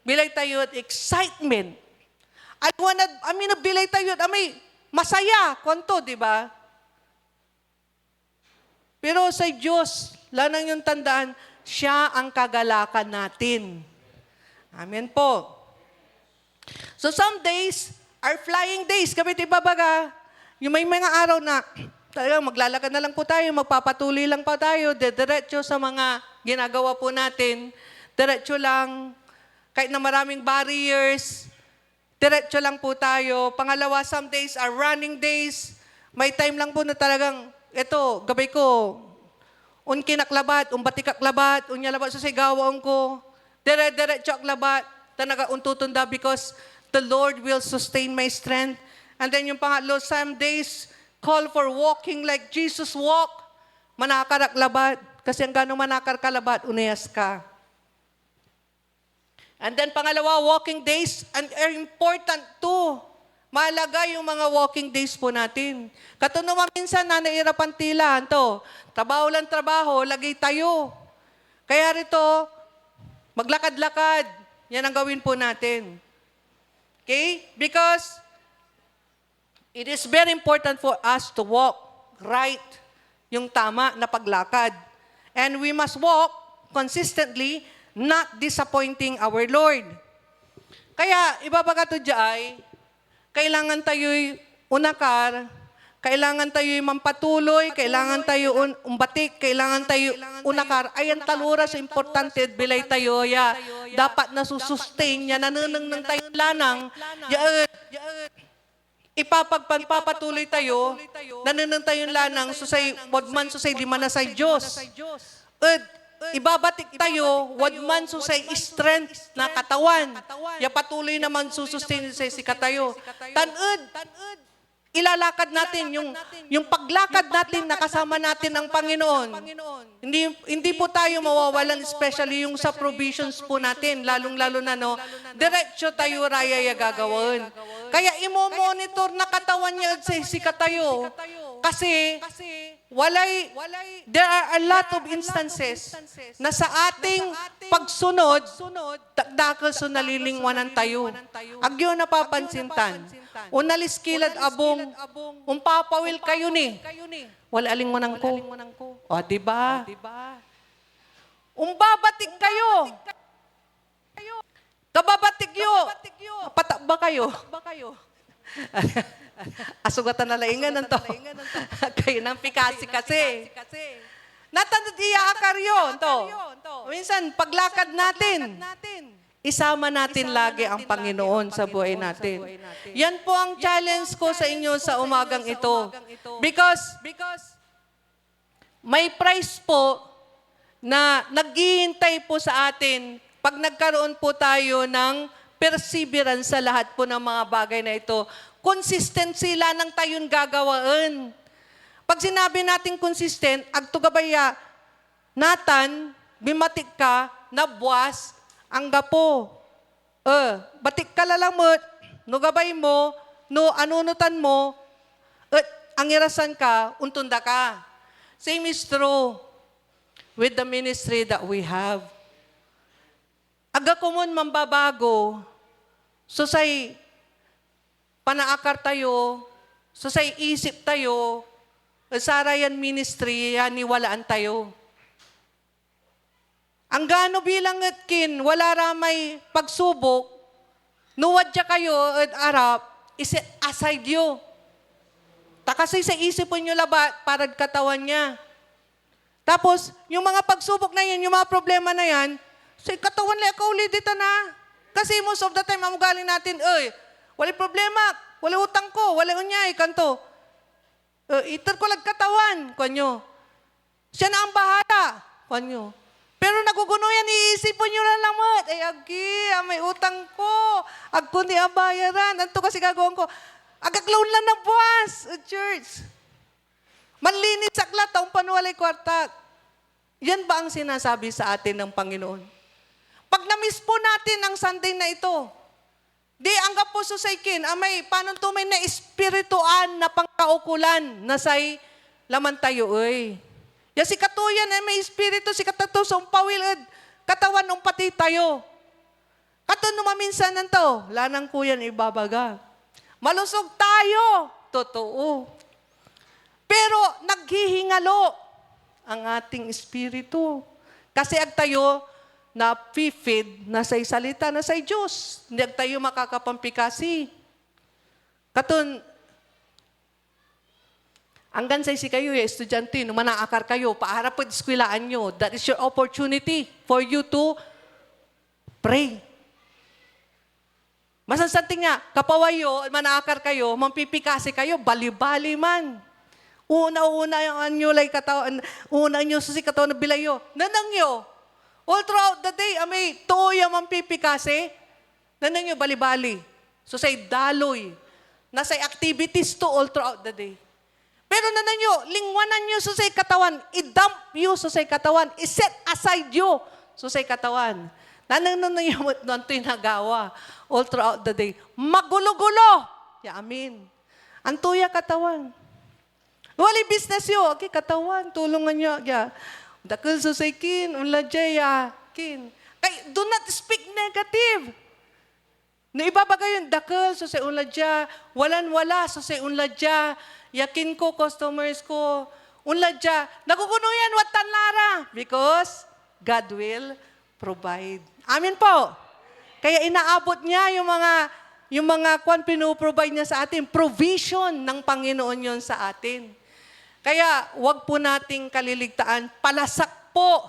bilay tayo at excitement. Aliwan aminad, bilay tayo at masaya, kwanto, di ba? Pero sa Diyos, lanang yung tandaan, siya ang kagalakan natin. Amen po. So some days are flying days. Kapit ibabaga, yung may mga araw na talagang maglalakad na lang po tayo, magpapatuloy lang pa tayo, diretso sa mga ginagawa po natin, diretso lang, kahit na maraming barriers, diretso lang po tayo. Pangalawa, some days are running days. May time lang po na talagang, eto, gabay ko, kinaklabat, batikak-labat, labat sa sigawang ko, diretso aklabat, tanaga untutunda because the Lord will sustain my strength. And then yung pangatlo, some days call for walking like Jesus walk. Manakaraklabat. Kasi ang ganong manakarkalabat, unayas ka. And then pangalawa, walking days and are important too. Mahalaga yung mga walking days po natin. Katunaman minsan na nairapan tila, trabaho lang trabaho, lagay tayo. Kaya rito, maglakad-lakad. Yan ang gawin po natin. Okay? Because it is very important for us to walk right, yung tama na paglakad. And we must walk consistently, not disappointing our Lord. Kaya, ibabaga to dyan, kailangan tayo'y unakar, kailangan tayo'y mampatuloy, kailangan tayo umbatik, kailangan tayo unakar. Ayan talura sa importante, bilay tayo, dapat na susustain, nananang ng tayong lanang, ipapagpapatuloy tayo, nananantayon lanang, susay, wadman susay lima na sa Diyos. At ibabatik tayo, wadman susay strength na katawan. Ya patuloy naman susustain sa si katayo. Tanod, ilalakad natin yung paglakad natin nakasama natin ang Panginoon. Hindi po tayo mawawalan, especially yung sa provisions po natin, lalong-lalo na diretso tayo raya gagawin. Kaya imo-monitor na katawan niya sa si katayo. Kasi there are a lot of instances na sa ating pagsunod, dakdakal so nalilingwanan tayo. Agyo napapansintan. Unaliskilad abong, umpapawil kayo ni. Wala alingwanan ko. O, diba? Umbabatik kayo. Kababatik yo. Patakba kayo. Asugatan na laingan to. Kayo ng pikasi kasi. Natanod iyaakar yun to. Minsan, paglakad natin, isama natin lagi ang Panginoon sa buhay natin. Yan po ang challenge ko sa inyo sa umagang ito. Because may price po na naghihintay po sa atin pag nagkaroon po tayo ng perseverance sa lahat po ng mga bagay na ito. Consistency lang tayon gagawaan. Pag sinabi natin consistent, agtugabaya, Nathan, bimatik ka, nabuas, ang gapo. Batik ka lalamot, no gabay mo, no anunutan mo, at ang irasan ka, untunda ka. Same is true with the ministry that we have. Aga kumon mambabago, so say, panaakar tayo, so say isip tayo, sarayan ministry, niwalaan tayo. Ang gano bilang atkin, wala ramay pagsubok, nuwad siya kayo at arap, iset aside yo. Takasay sa isipon nyo labat para katawan niya. Tapos, yung mga pagsubok na yan, yung mga problema na yan, say katawan lang ikaw ulit dito na. Kasi most of the time, amugaling natin, wala problema, wala utang ko, wala unyay, kanto. Itar ko lang katawan, kanyo. Siya na ang bahala, kanyo. Pero nagugunuyan, iisipon nyo lang lamot. Agi, may utang ko. Agkundi ang bayaran. Anto kasi gagawin ko. Agaglaw lang na buwas, church. Manlinis sakla, taong panuwalay kwarta. Yan ba ang sinasabi sa atin ng Panginoon? Pag na-miss po natin ang Sunday na ito, di anggap po susaykin, amay, paano tumay na espirituan na pangkaukulan na say laman tayo, Ya si katuyan ay may espiritu, si katato sa umpawilad, katawan ng pati tayo. Kato numaminsan nanto, lanang kuyan ibabaga. Malusog tayo, totoo. Pero naghihingalo ang ating espiritu. Kasi ag tayo na feed na say salita na say Diyos. Hindi ag tayo makakapampikasi. Katon, hanggang sa isi kayo, estudyante, nung manaakar kayo, paharap po eskwilaan nyo. That is your opportunity for you to pray. Masasanting nga, kapawayo, manaakar kayo, mampipikasi kayo, bali-bali man. Una-una yung anyo, like katawan, una nyo susi katawan na bilayo. Nanang nyo, all throughout the day, amay, toya mampipikasi, nanang nyo, bali-bali. So say, daloy. Nasay activities to all throughout the day. Pero nanan nyo, lingwanan nyo sa say katawan, i-dump nyo sa say katawan, i-set aside nyo sa say katawan. Nanan nyo nanto'y nagawa all throughout the day. Magulo-gulo. Ya, amin. Antuya katawan. Wali business yo, okay, katawan, tulungan nyo. Ya, dakil sa say kin, unla jaya, kin. Kay, do not speak negative. No ibabagay yung dakil sa say unla jaya, walan-wala sa say unla jaya, yakin ko, customers ko, unladya, nagugunuyan, watan lara. Because God will provide. Amin po. Kaya inaabot niya yung mga kwan pinuprovide niya sa atin. Provision ng Panginoon yon sa atin. Kaya wag po nating kaliligtaan. Palasak po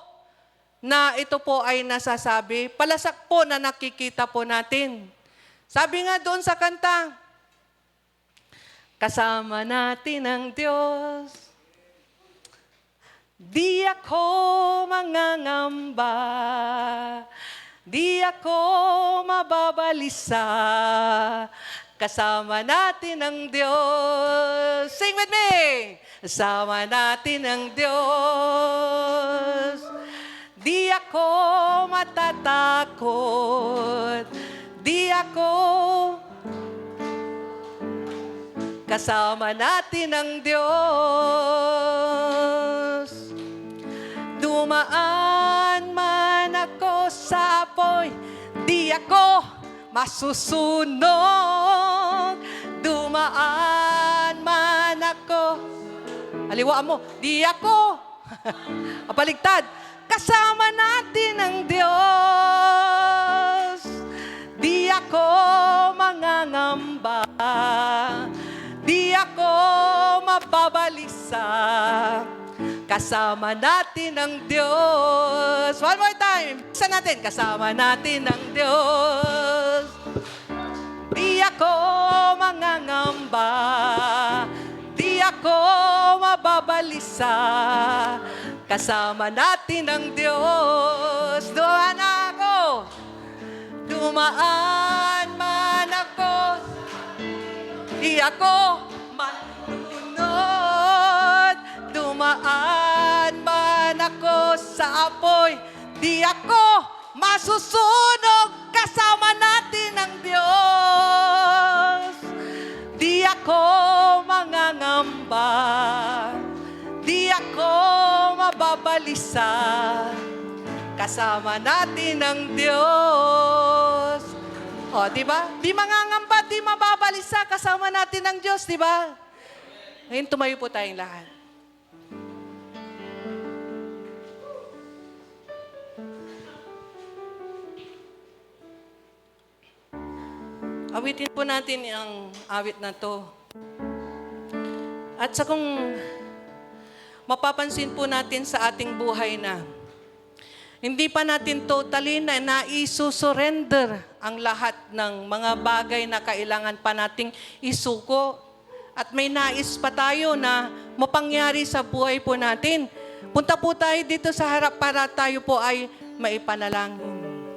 na ito po ay nasasabi. Palasak po na nakikita po natin. Sabi nga doon sa kanta, kasama natin ang Diyos. Di ako mangangamba, di ako mababalisa, kasama natin ang Diyos. Sing with me! Kasama natin ang Diyos. Di ako matatakot, di ako kasama natin ang Diyos. Dumaan man ako sa apoy, di ako masusunog. Dumaan man ako, haliwaan mo, di ako, paligtad, kasama natin ang Diyos. Di ako mangangamba, di ako mababalisa, kasama natin ang Diyos. One more time. Isa natin. Kasama natin ang Diyos. Di ako mangangamba, di ako mababalisa, kasama natin ang Diyos. Dumaan ako. Dumaan man ako, di ako manunod. Dumaan man ako sa apoy, di ako masusunog, kasama natin ang Diyos. Di ako mangangamba, di ako mababalisa, kasama natin ang Diyos. O, di ba? Di mangangamba, di mababalisa, kasama natin ang Diyos, di ba? Ngayon, tumayo po tayong lahat. Awitin po natin ang awit na to. At sa kung mapapansin po natin sa ating buhay na hindi pa natin totally na naisusurrender ang lahat ng mga bagay na kailangan pa nating isuko. At may nais pa tayo na mapangyari sa buhay po natin. Punta po tayo dito sa harap para tayo po ay maipanalangin.